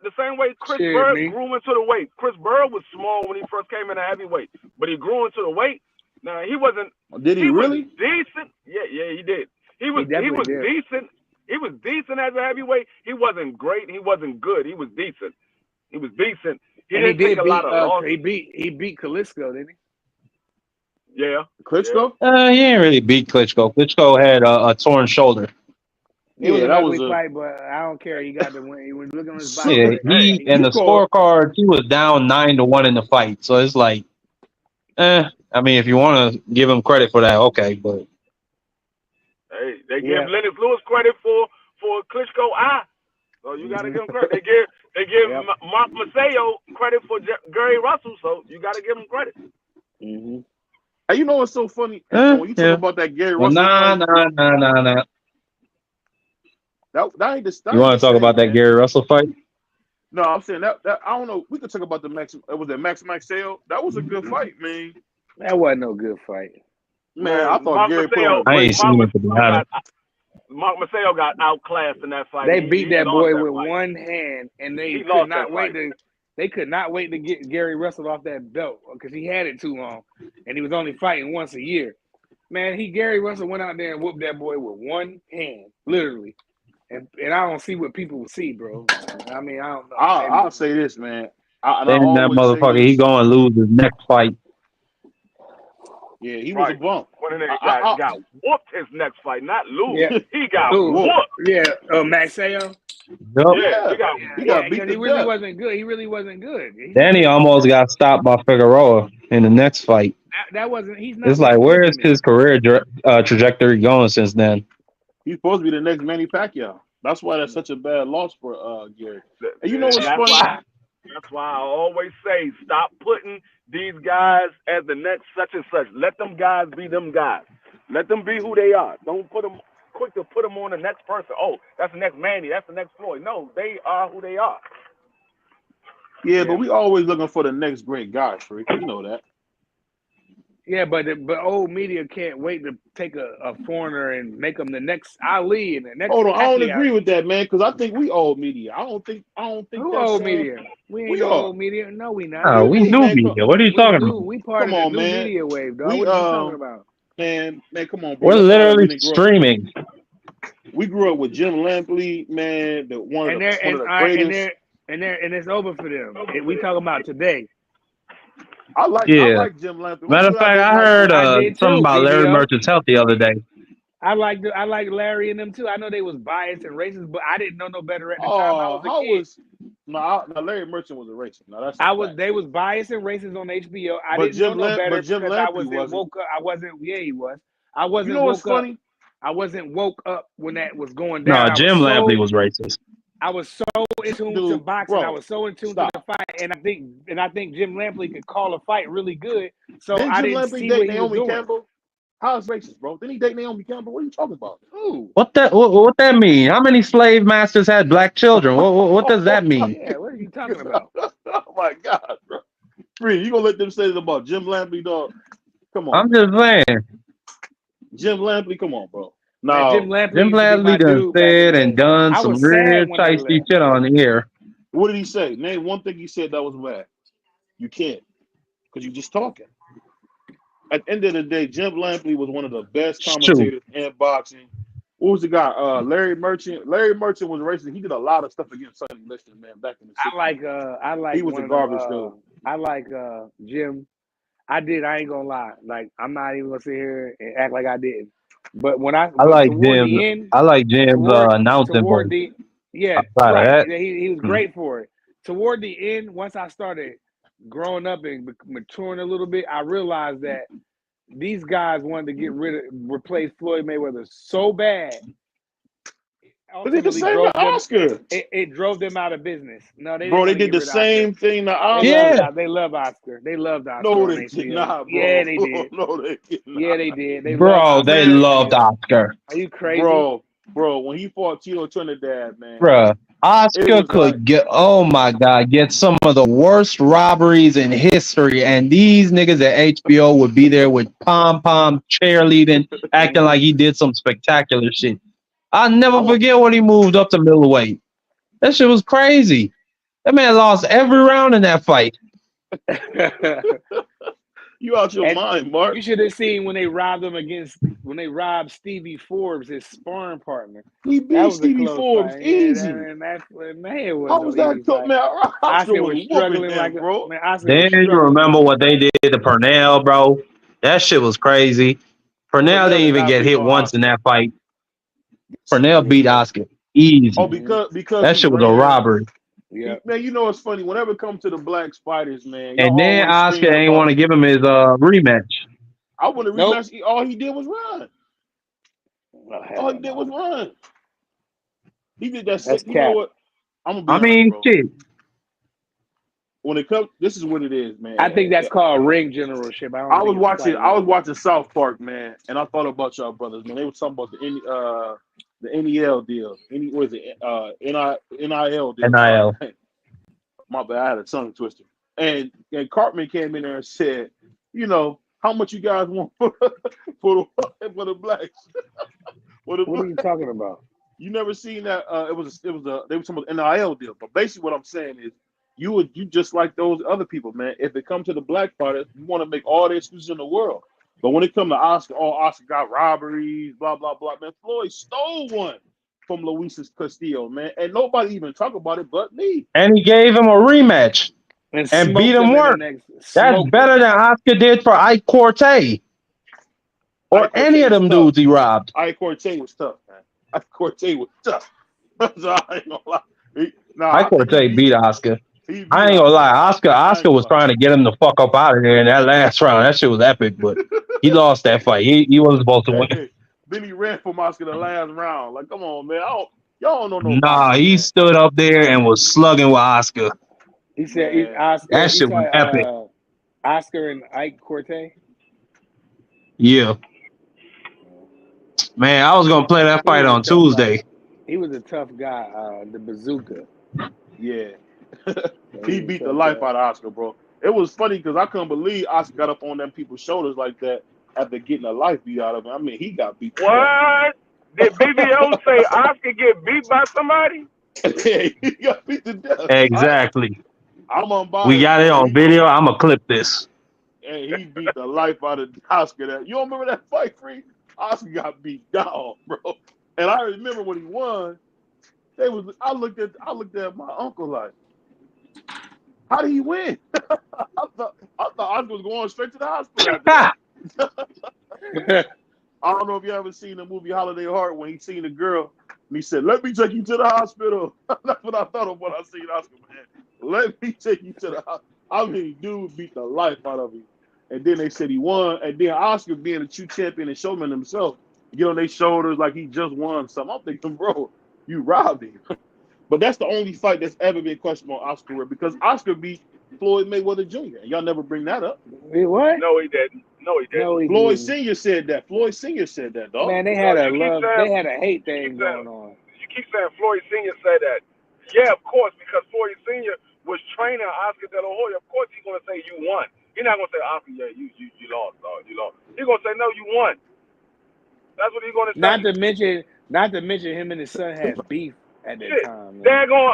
Chris Burr grew into the weight. Chris Burr was small when he first came in at heavyweight, but he grew into the weight. Now he wasn't. Did he really? Decent. Yeah, he did. He was decent. He was decent as a heavyweight. He wasn't great. He wasn't good. He was decent. He didn't take a lot of losses. He beat Klitschko, didn't he? Yeah. Klitschko? He didn't really beat Klitschko. Klitschko had a torn shoulder. It was Yeah, an that was ugly a. fight, but I don't care. He got the win. He was looking at his body. Yeah, Hey, he and you the called. scorecard, he was down 9-1 in the fight. So it's like, I mean, if you want to give him credit for that, okay, but Hey, they give Yeah. Lennox Lewis credit for Klitschko eye. So you got to give him credit. They give Yep. Mark Maseo credit for Gary Russell. So you got to give him credit. Mm-hmm. Hey, you know what's so funny? And when you talk yeah. about that Gary Well, Russell fight, nah. that ain't the You want to talk same, about that man. Gary Russell fight? No, I'm saying that I don't know. We could talk about the Max. Was it Max Sale? That was a good fight, man. That wasn't no good fight. Man, I thought Mark Gary put on a Maseo, I great. ain't seen it, to be honest. Mark Maseo got outclassed in that fight. They He beat that lost boy that with fight. one hand, and they He could lost not that wait fight. to. They could not wait to get Gary Russell off that belt because he had it too long, and he was only fighting once a year. Man, Gary Russell went out there and whooped that boy with one hand, literally. And I don't see what people see, bro. I mean, I don't know. I'll say this, man. I Then that always say motherfucker, he this. going to lose his next fight. Yeah, he was a bump. When a nigga got whooped his next fight, not lose. Yeah. He got Ooh. whooped. Yeah, Maxeo. Yup. Yeah, He got beat because to he really death. wasn't good. He really wasn't good. Then he almost got stopped by Figueroa in the next fight. That wasn't. He's not. It's like, what where I'm is thinking his career trajectory going since then? He's supposed to be the next Manny Pacquiao. That's why that's such a bad loss for Gary. And you know what's funny? That's why I always say stop putting these guys as the next such and such. Let them guys be them guys. Let them be who they are. Don't put them quick to put them on the next person. Oh, that's the next Manny. That's the next Floyd. No, they are who they are. Yeah, but we always looking for the next great guy, Freak. You know that. Yeah, but old media can't wait to take a foreigner and make him the next Ali and the next. Hold on, I don't Pacquiao. agree with that, man, because I think we old media. I don't think Who that's old media? We ain't no old media. No, we not. Oh, we new media. What are you talking about? We part Come of the on, new man. media wave, dog. We, What are you talking about? Man, come on, bro. We're That's why literally we didn't grow up. streaming. We grew up with Jim Lampley, man, one of the greatest. And it's over for them. We talking about today. I like Jim Lampley. Matter of fact, I heard something about Larry BVO. Merchant's health the other day. I like Larry and them too. I know they was biased and racist, but I didn't know no better at the time. I was a kid. Larry Merchant was a racist. No, that's They was biased and racist on HBO. I But didn't know no better Jim because I wasn't wasn't. woke up. I wasn't. Yeah, he was. I wasn't You know what's woke up. funny? I wasn't woke up when that was going down. No, Jim Lampley was racist. I was so in tune to boxing. I was so in tune to the fight, and I think Jim Lampley could call a fight really good. So I didn't see what he was doing. Campbell? How's racist, bro? Didn't he date Naomi Campbell? What are you talking about? Ooh. What that mean? How many slave masters had black children? What does that mean? Yeah, what are you talking about? Oh my God, bro! Free, you gonna let them say that about Jim Lampley, dog? Come on. I'm just saying. Jim Lampley, come on, bro. No, Jim Lampley done said and done some real tasty shit on the air. What did he say? Name one thing he said that was bad. You can't, because you're just talking. At the end of the day, Jim Lampley was one of the best commentators in boxing. What was the guy? Larry Merchant. Larry Merchant was racist. He did a lot of stuff against Sonny Liston, man, back in the 60s. I like. He was a garbage dude. I like Jim. I ain't gonna lie. Like, I'm not even gonna sit here and act like I didn't. But when I like Jim. I like Jim's announcing voice. He was great for it. Toward the end, once I started growing up and maturing a little bit, I realized that these guys wanted to replace Floyd Mayweather so bad. But they did the same to Oscar. It drove them out of business. No, they did the same thing to Oscar. Yeah, they love Oscar. They loved Oscar. No, they did not, bro. Yeah, they did. No, they did not. Yeah, they did. They loved Oscar. Are you crazy, bro? When he fought Tito Trinidad, man, bro, Oscar could get some of the worst robberies in history, and these niggas at HBO would be there with pom-pom cheerleading, acting like he did some spectacular shit. I'll never forget when he moved up to middleweight. That shit was crazy. That man lost every round in that fight. You out your mind, Mark. You should have seen when they robbed Stevie Forbes, his sparring partner. He beat Stevie Forbes easy. How was that cook, man? Oscar was struggling like bro. Then you remember what they did to Purnell, bro? That shit was crazy. Purnell didn't even get hit once in that fight. Pernell beat Oscar easy. Oh, because That he shit was a ran. robbery. Yeah. Man, you know it's funny. Whenever it comes to the black spiders, man, y'all And then always Oscar screaming ain't about. want to give him his rematch. I want to Nope. rematch. All he did was run. Oh, hell All he did no. was run. He did that. That's Sick. You know cap. what? I'm gonna be I honest, mean, bro. shit. When it comes, this is what it is, man. I think that's called ring generalship. I don't I think was it's watching. fighting. I was watching South Park, man, and I thought about y'all brothers, man. They were talking about the NEL deal. What is it? NIL deal. NIL. Sorry. My bad. I had a tongue twister. And Cartman came in there and said, you know, how much you guys want for the blacks? What are you talking about? You never seen that? They were talking about NIL deal. But basically, what I'm saying is, you just like those other people, man. If it comes to the black fighters, you want to make all the excuses in the world. But when it comes to Oscar, Oscar got robberies, blah blah blah. Man, Floyd stole one from Luis Castillo, man, and nobody even talk about it but me. And he gave him a rematch And and beat smoked him him in the worse. next. That's Smoked better him. than Oscar did for Ike Cortez or Ike any of Cortez them was tough. dudes he robbed. Ike Cortez was tough, man. Ike Cortez was tough. So I ain't gonna lie. Ike Cortez beat Oscar. He beat I ain't gonna lie. I ain't Oscar gonna was lie. trying to get him the fuck up out of there in that last round. That shit was epic, but he lost that fight. He wasn't supposed to win. Hey, then he ran from Oscar the last round. Like, come on, man. Y'all don't know no Nah, boxing, he man. stood up there and was slugging with Oscar. He said Man. Oscar. That He shit was said epic. Oscar and Ike Cortez. Yeah. Man, I was gonna play that He fight was a on tough Tuesday. guy. He was a tough guy. The bazooka. Yeah. He He was a beat the tough life guy. out of Oscar, bro. It was funny because I couldn't believe Oscar got up on them people's shoulders like that after getting a life beat out of him. I mean, he got beat to What? Did BVO say Oscar get beat by somebody? death. He got beat to death. Exactly. I'm unbiased, We got it bro. on video. I'm gonna clip this. And he beat the life out of Oscar. That you don't remember that fight, Free? Oscar got beat down, bro. And I remember when he won, I looked at my uncle like, how did he win? I thought Oscar was going straight to the hospital after that. I don't know if you ever seen the movie Holiday Heart when he seen the girl and he said, "Let me take you to the hospital." That's what I thought of when I seen Oscar, man. Let me take you to the hospital. I mean, dude beat the life out of him. And then they said he won. And then Oscar, being a true champion and showman himself, get on their shoulders like he just won something. I'm thinking, bro, you robbed him. But that's the only fight that's ever been questioned on Oscar career because Oscar beat Floyd Mayweather Jr. Y'all never bring that up. Wait, what? No, he didn't. No, he didn't. No, he Floyd didn't. Senior said that. Floyd Senior said that, dog. Man, they No, had a you keep love. saying- They had a hate you thing keep going saying- on. You keep saying Floyd Senior said that. Yeah, of course, because Floyd Senior was training Oscar De La Hoya. Of course, he's gonna say you won. He's not gonna say Oscar, yeah, you lost, dog. You lost. He's gonna say no, you won. That's what he's gonna say. Not to mention, him and his son had beef at that Shit. time. Man. They're going.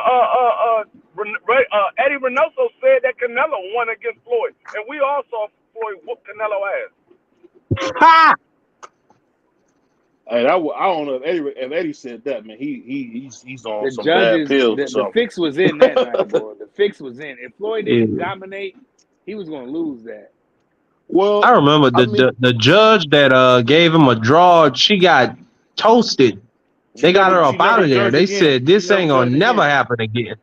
Eddie Reynoso said that Canelo won against Floyd, and we all saw Floyd whoop Canelo ass. Ha! Hey, I don't know if Eddie said that, man. He's on The some judges, bad pills or the something. fix was in that night, boy. The fix was in. If Floyd didn't Yeah. dominate, he was gonna lose that. Well, I remember the judge that gave him a draw. She got toasted. They got her up out of there. They said this ain't gonna never happen again.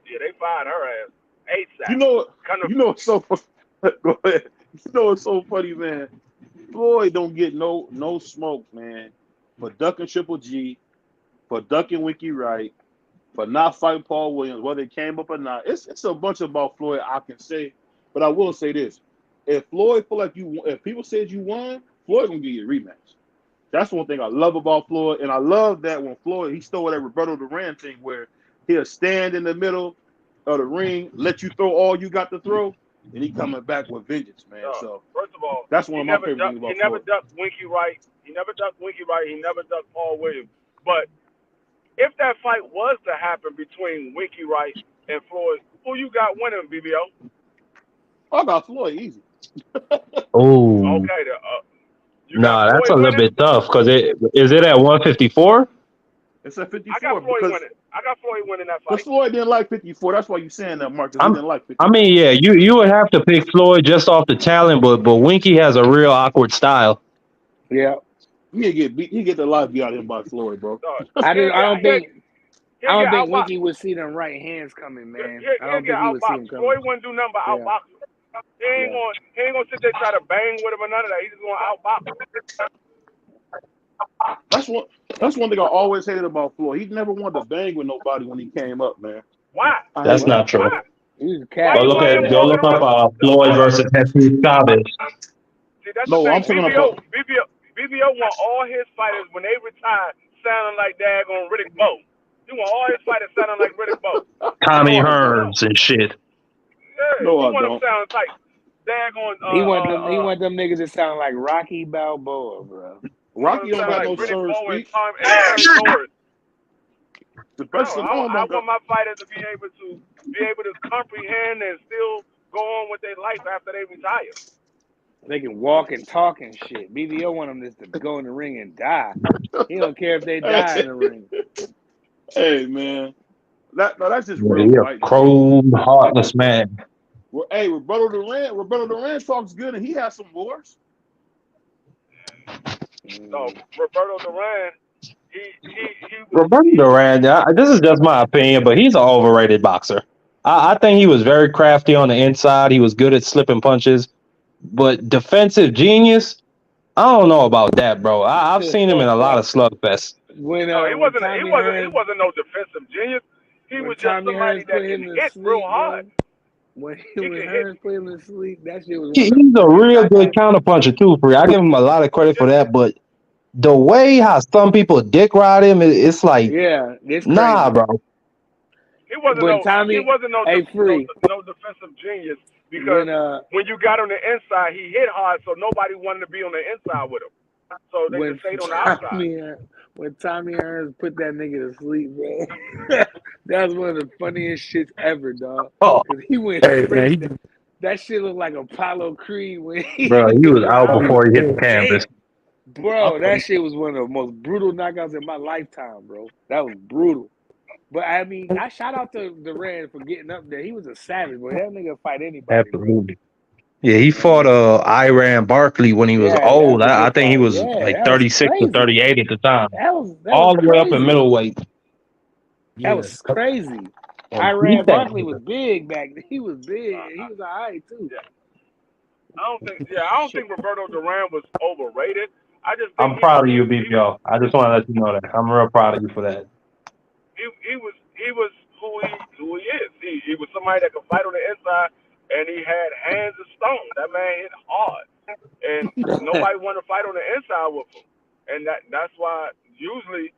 Yeah, they fired her ass ASAP. You know what's so go ahead. You know what's so funny, man? Floyd don't get no smoke, man, for ducking Triple G, for ducking Winky Wright, for not fighting Paul Williams, whether it came up or not. It's a bunch about Floyd I can say, but I will say this: if Floyd feel like if people said you won, Floyd gonna give you a rematch. That's one thing I love about Floyd, and I love that when Floyd he stole that Roberto Duran thing where he'll stand in the middle of the ring, let you throw all you got to throw, and he coming back with vengeance, man. So first of all, that's one of my favorite things about Floyd. He never ducked Winky Wright. He never ducked Winky Wright. He never ducked Paul Williams. But if that fight was to happen between Winky Wright and Floyd, who you got winning, BBO? I got Floyd easy. Oh. Okay, nah, that's a little bit tough because is it at 154? It's at 54. I got Floyd winning. I got Floyd winning that fight. Because Floyd didn't like 54. That's why you saying that, Mark. Because he didn't like 54. I mean, yeah, you would have to pick Floyd just off the talent, but Winky has a real awkward style. Yeah. He get the life beat out of him by Floyd, bro. I don't think He'll get outboxed. Winky would see them right hands coming, man. I He'll don't get think he would see them outboxed. coming. Floyd wouldn't do nothing but outbox him. He ain't gonna sit there and try to bang with him or none of that. He's just gonna outbox him. That's one thing I always hated about Floyd. He never wanted to bang with nobody when he came up, man. Why? That's not true. Why? He's a Go cat. look up Floyd versus Jesus Chavez. See, that's No, the thing. I'm talking about BVO want all his fighters when they retire sounding like daggone Riddick Bowe. He want all his fighters sounding like Riddick Bowe. Tommy Hearns and shit. Yeah, No, he I want don't. them sound like daggone. He want them niggas that sound like Rocky Balboa, bro. Rocky don't got like no Riddick slur Bowe and speech. Tom and The best of all, I want my fighters to be able to comprehend and still go on with their life after they retire. They can walk and talk and shit. BVO want them just to go in the ring and die. He don't care if they die in the ring. Hey, man. That's just Yeah, real he a fighting. cold, heartless man. Well, hey, Roberto Duran talks good, and he has some wars. So Roberto Duran, Roberto Duran, this is just my opinion, but he's an overrated boxer. I think he was very crafty on the inside. He was good at slipping punches, but defensive genius, I don't know about that, bro. I've seen him in a lot of slugfests. he wasn't no defensive genius. He was just somebody that can hit real hard. When Hearns put him to sleep, that shit was. He's a real good counterpuncher too, Free. I give him a lot of credit for that, but the way how some people dick ride him, it's like, it's nah, crazy. bro. He wasn't no defensive genius because when you got on the inside, he hit hard, so nobody wanted to be on the inside with him. So they just stayed on the outside. When Tommy Hearns put that nigga to sleep, bro, that was one of the funniest shits ever, dog. He went straight. That shit looked like Apollo Creed when he was out before he hit the canvas. Bro, that shit was one of the most brutal knockouts in my lifetime, bro. That was brutal. But I mean, I shout out to Duran for getting up there. He was a savage, but that nigga fight anybody. Absolutely. Bro. Yeah, he fought Iran Barkley when he was old. I think he was like 36 or 38 at the time. That was all the way crazy. up in middleweight. That was crazy. Iran Barkley was big back then. He was big. He was all right too. I don't think Roberto Duran was overrated. I'm proud of you, BVO. I just want to let you know that. I'm real proud of you for that. He was who he is. He was somebody that could fight on the inside, and he had hands of stone. That man hit hard, and nobody wanted to fight on the inside with him. And that's why usually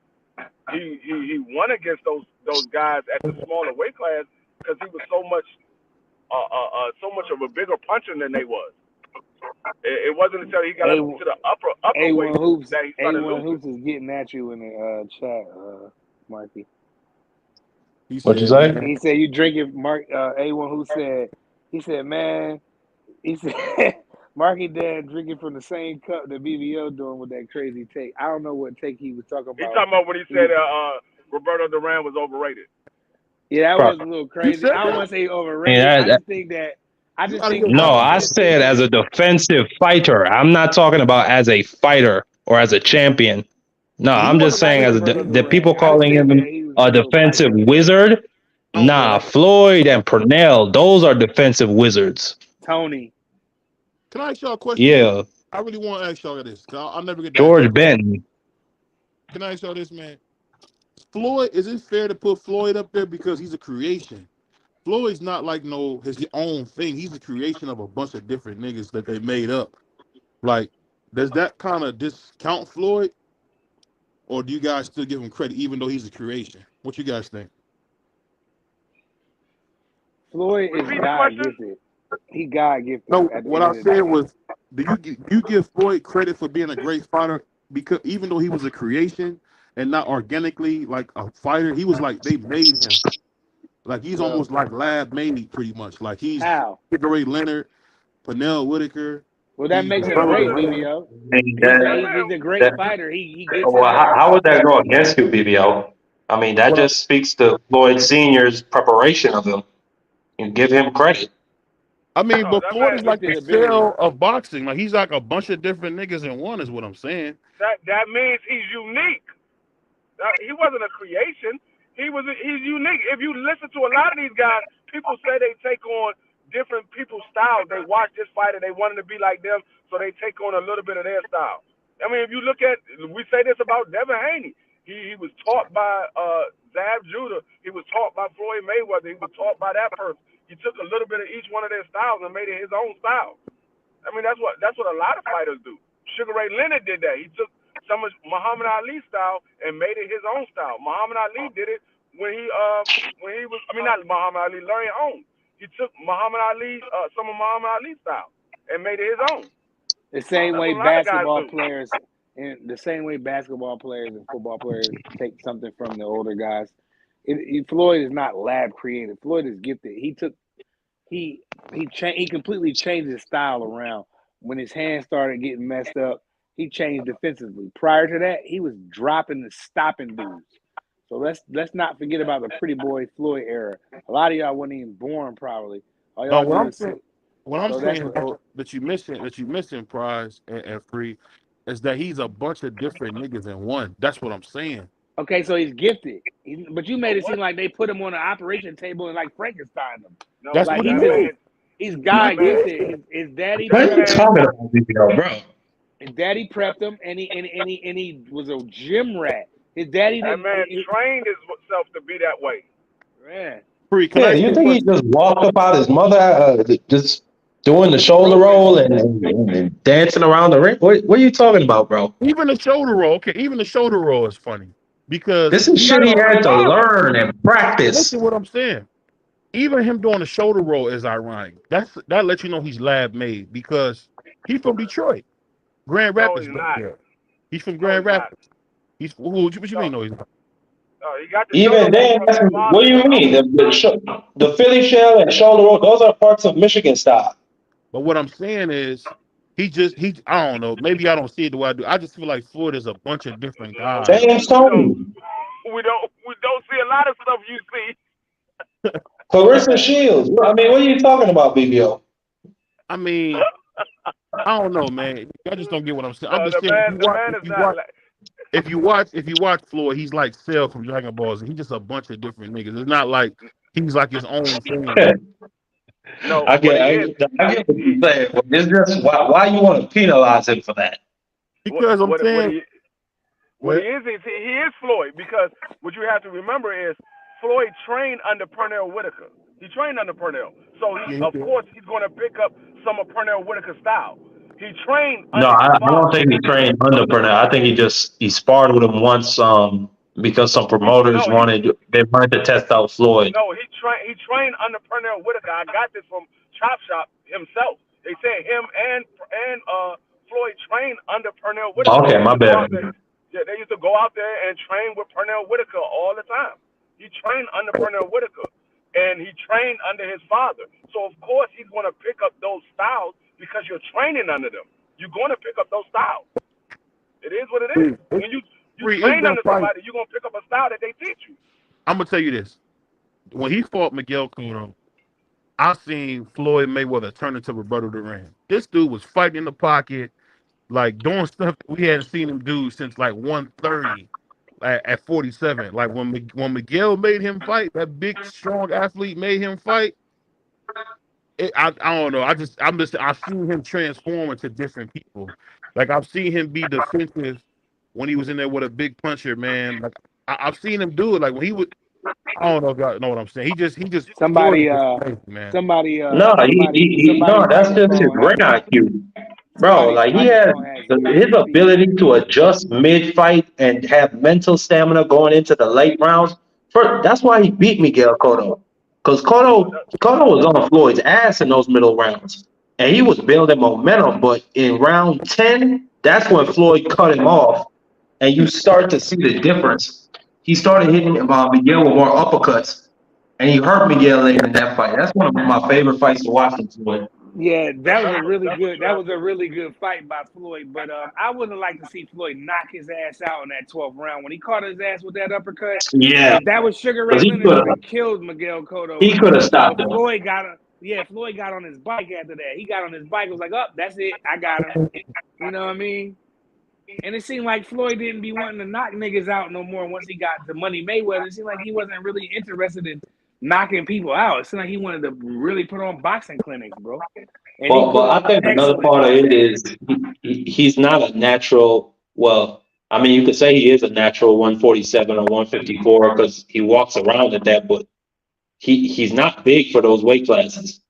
he won against those guys at the smaller weight class because he was so much of a bigger puncher than they was. It wasn't until he got up to the upper weight that he started losing. Hoops is getting at you in the chat, Marky. What'd you say? He said you drinking. A1 who said he said Marky Dad drinking from the same cup that BVO doing with that crazy take. I don't know what take he was talking about. He's talking about when he said Roberto Duran was overrated. Yeah, that was a little crazy. I don't want to say overrated. I just think that. I said as a defensive fighter. I'm not talking about as a fighter or as a champion. No, I'm just saying as the people calling him a defensive wizard. Nah, Floyd and Purnell, those are defensive wizards. Tony. Can I ask y'all a question? Yeah. I really want to ask y'all this. I'll never get that. George Benton. Can I ask y'all this, man? Floyd, is it fair to put Floyd up there because he's a creation? Floyd's not like his own thing. He's a creation of a bunch of different niggas that they made up. Like, does that kind of discount Floyd? Or do you guys still give him credit even though he's a creation? What you guys think? Floyd is God gifted. He God gifted. No, what I said was, do you give Floyd credit for being a great fighter because even though he was a creation and not organically like a fighter, he was like they made him. Like he's almost like lab made pretty much. Like he's Ray Leonard, Pernell Whitaker. Well, that makes him great, BVO. He's a great fighter. He gets how would that go against you, BVO? I mean, that just speaks to Floyd Sr.'s preparation of him. You give him credit. I mean, but Floyd is like the cell of boxing. Like he's like a bunch of different niggas in one, is what I'm saying. That means he's unique. He wasn't a creation. He's unique. If you listen to a lot of these guys, people say they take on different people's styles. They watch this fighter, they wanted to be like them, so they take on a little bit of their style. I mean, if you look at, we say this about Devin Haney. He was taught by Zab Judah. He was taught by Floyd Mayweather. He was taught by that person. He took a little bit of each one of their styles and made it his own style. I mean, that's what a lot of fighters do. Sugar Ray Leonard did that. He took some of Muhammad Ali's style and made it his own style. Muhammad Ali did it when he was, I mean, not Muhammad Ali, Larry Holmes. He took Muhammad Ali, some of Muhammad Ali's style and made it his own. The same way basketball players and basketball players and football players take something from the older guys. Floyd is not lab created. Floyd is gifted. He completely changed his style around. When his hands started getting messed up, he changed defensively. Prior to that, he was dropping and stopping dudes. So let's not forget about the pretty boy Floyd era. A lot of y'all weren't even born probably. What I'm saying that you missing Prize and Free is that he's a bunch of different niggas in one. That's what I'm saying. Okay, so he's gifted. But you made it seem like they put him on an operation table and like Frankenstein him. No, that's like what he did. He's God gifted. His daddy. What are you talking about, BVO, bro? His daddy prepped him, and he was a gym rat. His daddy. That man trained himself to be that way. Yeah. Free, you think he just walked up out his mother, just doing the shoulder roll and dancing around the ring? What are you talking about, bro? Even the shoulder roll. Okay, even the shoulder roll is funny because this is shit he had to learn and practice. Listen to what I'm saying. Even him doing the shoulder roll is ironic. That lets you know he's lab made because he's from Detroit, Grand Rapids. He's from Grand Rapids. He's what you mean? No, he's not. He got the Even then, what do you mean? The Philly shell and shoulder roll, those are parts of Michigan style. But what I'm saying is, I don't know. Maybe I don't see it the way I do. I just feel like Floyd is a bunch of different guys. James Tony. We don't see a lot of stuff you see. Clarissa Shields. I mean, what are you talking about, BVO? I mean, I don't know, man. I just don't get what I'm saying. I'm just saying, if you watch Floyd, he's like Cell from Dragon Balls. He's just a bunch of different niggas. It's not like he's like his own thing. No, I get what you're saying. It's just why you want to penalize him for that? Because I'm saying he is Floyd. Because what you have to remember is Floyd trained under Pernell Whitaker. He trained under Pernell, so of course he's going to pick up some of Pernell Whitaker's style. He trained. No, I don't think he trained under Pernell. I think he sparred with him once because some promoters wanted to test out Floyd. No, he trained under Pernell Whitaker. I got this from Chop Shop himself. They said him and Floyd trained under Pernell Whitaker. Okay, my bad. They used to go out there and train with Pernell Whitaker all the time. He trained under Pernell Whitaker, and he trained under his father. So of course he's going to pick up those styles because you're training under them. You're going to pick up those styles. It is what it is. When you train under somebody, you're going to pick up a style that they teach you. I'm going to tell you this. When he fought Miguel Cotto, I seen Floyd Mayweather turn into Roberto Duran. This dude was fighting in the pocket, like doing stuff that we hadn't seen him do since like 130 at 47. Like when Miguel made him fight, that big, strong athlete made him fight. I don't know. I've seen him transform into different people. Like I've seen him be defensive when he was in there with a big puncher, man. Like I've seen him do it. Like when he would. I don't know if y'all know what I'm saying. He just somebody that's just his brain IQ. Bro, like he has his ability to adjust mid-fight and have mental stamina going into the late rounds. That's why he beat Miguel Cotto. Because Cotto was on Floyd's ass in those middle rounds. And he was building momentum. But in round 10, that's when Floyd cut him off. And you start to see the difference. He started hitting Miguel with more uppercuts. And he hurt Miguel later in that fight. That's one of my favorite fights to watch in Floyd. Yeah, that was a really good fight by Floyd. But I wouldn't like to see Floyd knock his ass out in that 12th round when he caught his ass with that uppercut. Yeah, if that was Sugar Ray Leonard and killed Miguel Cotto. He could have stopped him. Floyd got on his bike after that. He got on his bike. It was like, that's it. I got him. You know what I mean? And it seemed like Floyd didn't be wanting to knock niggas out no more once he got to Money Mayweather. It seemed like he wasn't really interested in knocking people out. It seemed like he wanted to really put on boxing clinics, bro. And he put But on I think another excellent part of it boxing is clinics. he's not a natural. Well, I mean, you could say he is a natural 147 or 154 because he walks around at that, but he's not big for those weight classes.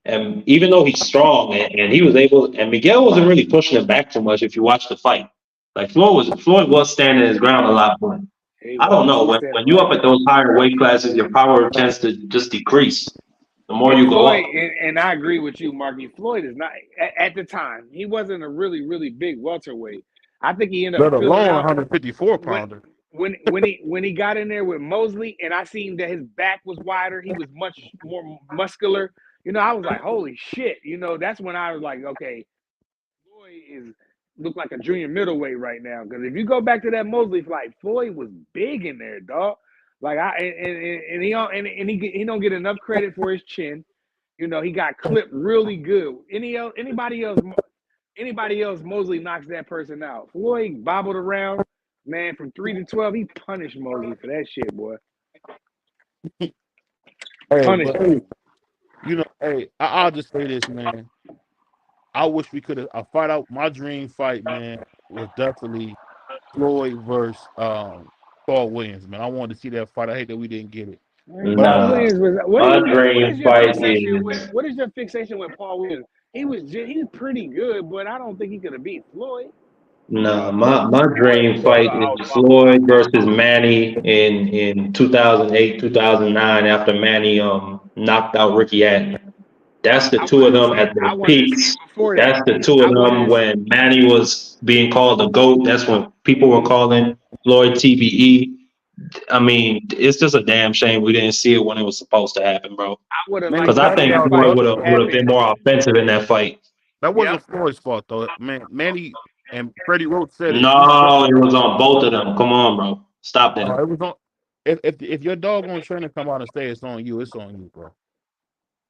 And even though he's strong and he was able, and Miguel wasn't really pushing him back too much if you watch the fight. Like Floyd was standing his ground a lot, but He I don't was. know. He was When standing you right. up at those higher weight classes, your power tends to just decrease the more And you go Floyd, up. and I agree with you, Marky. Floyd is not at the time. He wasn't a really, really big welterweight. I think he ended up Let filling alone out 154 when pounder. when he got in there with Mosley, and I seen that his back was wider. He was much more muscular. I was like, holy shit. That's when I was like, okay, Floyd look like a junior middleweight right now. Because if you go back to that Mosley fight, Floyd was big in there, dog. Like he don't get enough credit for his chin. He got clipped really good. Anybody else, Mosley knocks that person out. Floyd bobbled around, man, from 3 to 12. He punished Mosley for that shit, boy. Hey, Punished but him. hey, I'll just say this, man. I wish we could have a fight out. My dream fight, man, was definitely Floyd versus Paul Williams, man. I wanted to see that fight. I hate that we didn't get it. But Paul Nah, Williams was. my What is dream your fight fixation with? is What is your fixation with Paul Williams? He's pretty good, but I don't think he could have beat Floyd. nah. Floyd, My Floyd, dream Floyd fight will is outbox him. Floyd versus Manny in 2008 2009 after Manny knocked out Ricky Hatton. That's the I two wanted of to them see. at their I wanted to see peaks. it before that. That's the two I of wanted them to. when Manny was being called the GOAT. That's when people were calling Floyd TBE. I mean, it's just a damn shame we didn't see it when it was supposed to happen, bro. I would have Manny Because liked to I see think that Pacquiao, Floyd fight dog, would have been happen. more offensive in that fight. that Yep. wasn't Floyd's fault though. Man, Manny and Freddie Roach said it. No, it was on both of them. Come on, bro. Stop that. It was on. If your dog on trainer come out and say it's on you, it's on you, bro.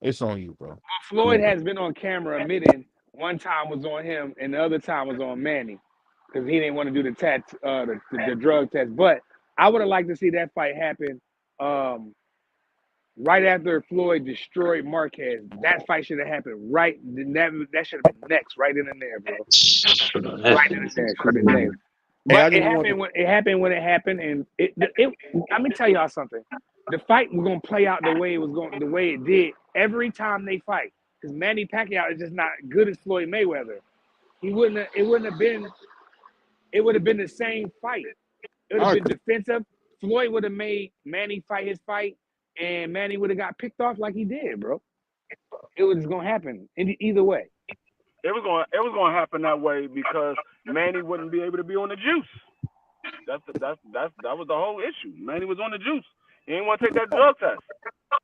It's on you, bro. Floyd has been on camera admitting one time was on him and the other time was on Manny because he didn't want to do the drug test. But I would have liked to see that fight happen right after Floyd destroyed Marquez. That fight should have happened right. That should have been next, right in there, bro. That Right shit in is there should have been crazy. next. Hey, I But just wanted. it happened when it happened, and let me tell y'all something. The fight was gonna play out the way it did every time they fight. Because Manny Pacquiao is just not good as Floyd Mayweather. It would have been the same fight. It would have I been agree. defensive. Floyd would have made Manny fight his fight, and Manny would have got picked off like he did, bro. It was gonna happen either way. It was going to happen that way because Manny wouldn't be able to be on the juice. That was the whole issue. Manny was on the juice. He didn't want to take that drug test,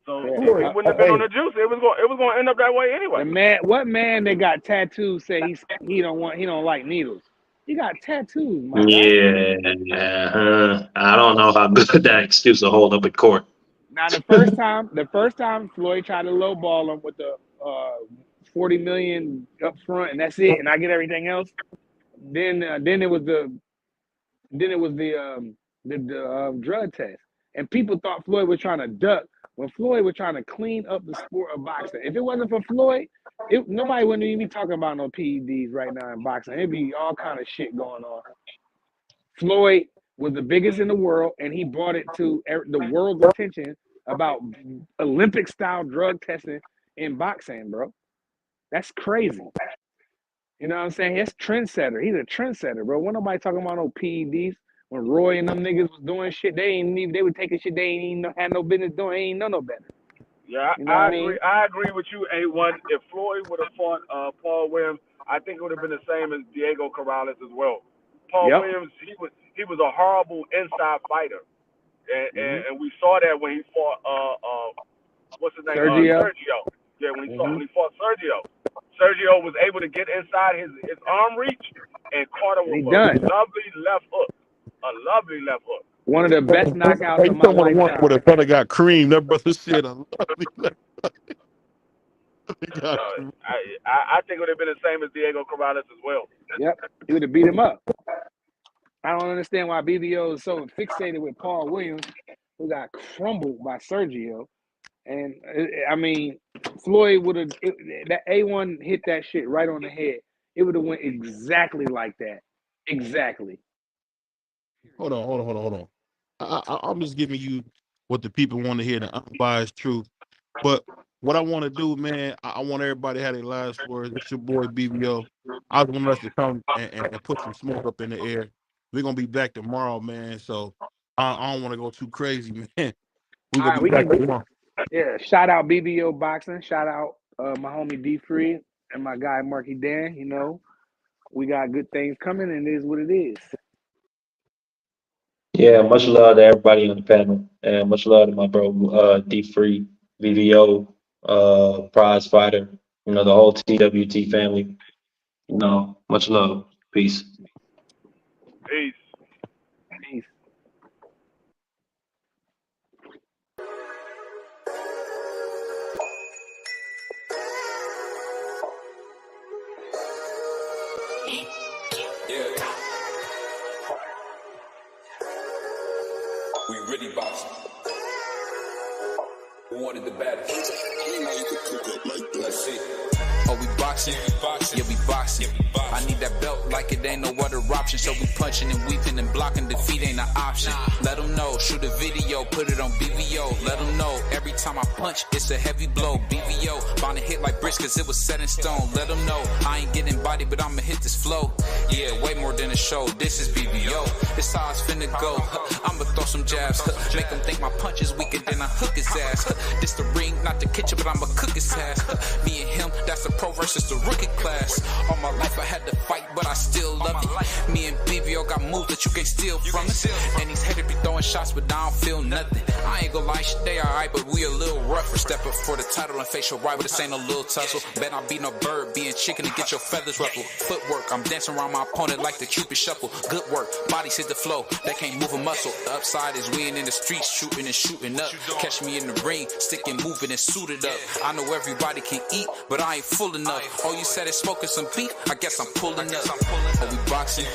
so Yeah. he wouldn't have been on the juice. It was going to end up that way anyway. What man that got tattoos say he don't like needles? He got tattoos, my guy. Yeah, I don't know how good that excuse will hold up in court. Now the first time Floyd tried to lowball him with the $40 million up front and that's it, and I get everything else. Then it was the drug test, and people thought Floyd was trying to duck when Floyd was trying to clean up the sport of boxing. If it wasn't for Floyd, nobody wouldn't even be talking about no PEDs right now in boxing. It'd be all kind of shit going on. Floyd was the biggest in the world, and he brought it to the world's attention about Olympic-style drug testing in boxing, bro. That's crazy. You know what I'm saying? He's trendsetter. He's a trendsetter, bro. When nobody talking about no PEDs. When Roy and them niggas was doing shit, they were taking shit they ain't even had no business doing. They ain't know no better. Yeah, You know what I mean? I agree with you, A1. If Floyd would have fought Paul Williams, I think it would have been the same as Diego Corrales as well. Paul Yep. Williams, he was a horrible inside fighter, and we saw that when he fought what's his name, Sergio. Sergio. Yeah, when he fought Sergio. Sergio was able to get inside his arm reach and caught him with a lovely left hook. A lovely left hook. One of the best knockouts Hey, of my lifetime. Where the brother got cream, that brother said a lovely left hook. I think it would have been the same as Diego Corrales as well. Yep, he would have beat him up. I don't understand why BVO is so fixated with Paul Williams, who got crumbled by Sergio. And I mean, Floyd would have that A1 hit that shit right on the head. It would have went exactly like that. Exactly. Hold on. I'm just giving you what the people want to hear, the unbiased truth. But what I want to do, man, I want everybody to have their last words. It's your boy BVO. I just want us to come and put some smoke up in the air. We're gonna be back tomorrow, man. So I don't want to go too crazy, man. We're All gonna right, be we back can tomorrow. yeah. Shout out BVO Boxing. Shout out my homie D Free and my guy Marky Dan. You know, we got good things coming, and it is what it is. Yeah, much love to everybody on the panel, and much love to my bro D Free, VVO, Prize Fighter, the whole TWT family. Much love. Peace. Peace. Peace. Yeah. We really boxing. Who wanted the baddest? Let's see. Oh, we boxing? Yeah, we boxing. I need that belt like it ain't no other option. So we punching and weaving and blocking. Defeat ain't an option. Let them know. Shoot a video, put it on BVO. Let them know. Every time I punch, it's a heavy blow. BVO, bound to hit like bricks cause it was set in stone. Let them know. I ain't getting body, but I'ma hit this flow. Yeah, way more than a show. This is BVO. This how it's finna go. I'ma throw some jabs. Make them think my punch is weaker than I hook his ass. This the ring, not the kitchen, but I'ma cook his ass. Me and him, that's the pro versus the rookie class. All my life I had to fight, but I still love it. Me and BVO got moves that you can't steal from us. And these haters be throwing shots, but I don't feel nothing. I ain't gonna lie, shit, they alright, but we a little rough. We're stepping for the title and facial rival. This ain't no little tussle. Bet I be no bird, being chicken to get your feathers ruffled. Footwork, I'm dancing around my opponent like the Cupid shuffle. Good work, bodies hit the flow, they can't move a muscle. The upside is we ain't in the streets, shooting and shooting up. Catch me in the ring, sticking, moving and suited up. I know everybody can eat, but I ain't full enough. Oh, you said it's smoking some beef? I guess I'm pulling up. Oh, we boxing?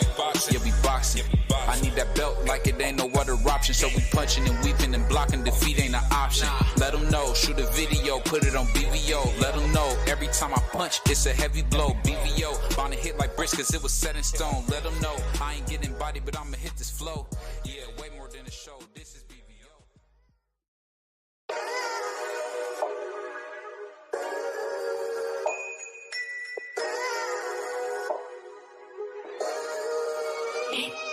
Yeah, we boxing. I need that belt like it ain't no other option. So we punching and weaving and blocking. Defeat ain't an option. Let them know. Shoot a video, put it on BVO. Let them know. Every time I punch, it's a heavy blow. BVO, bound to hit like bricks cause it was set in stone. Let them know. I ain't getting body, but I'ma hit this flow. Yeah, way more than a show. This is BVO. Hey.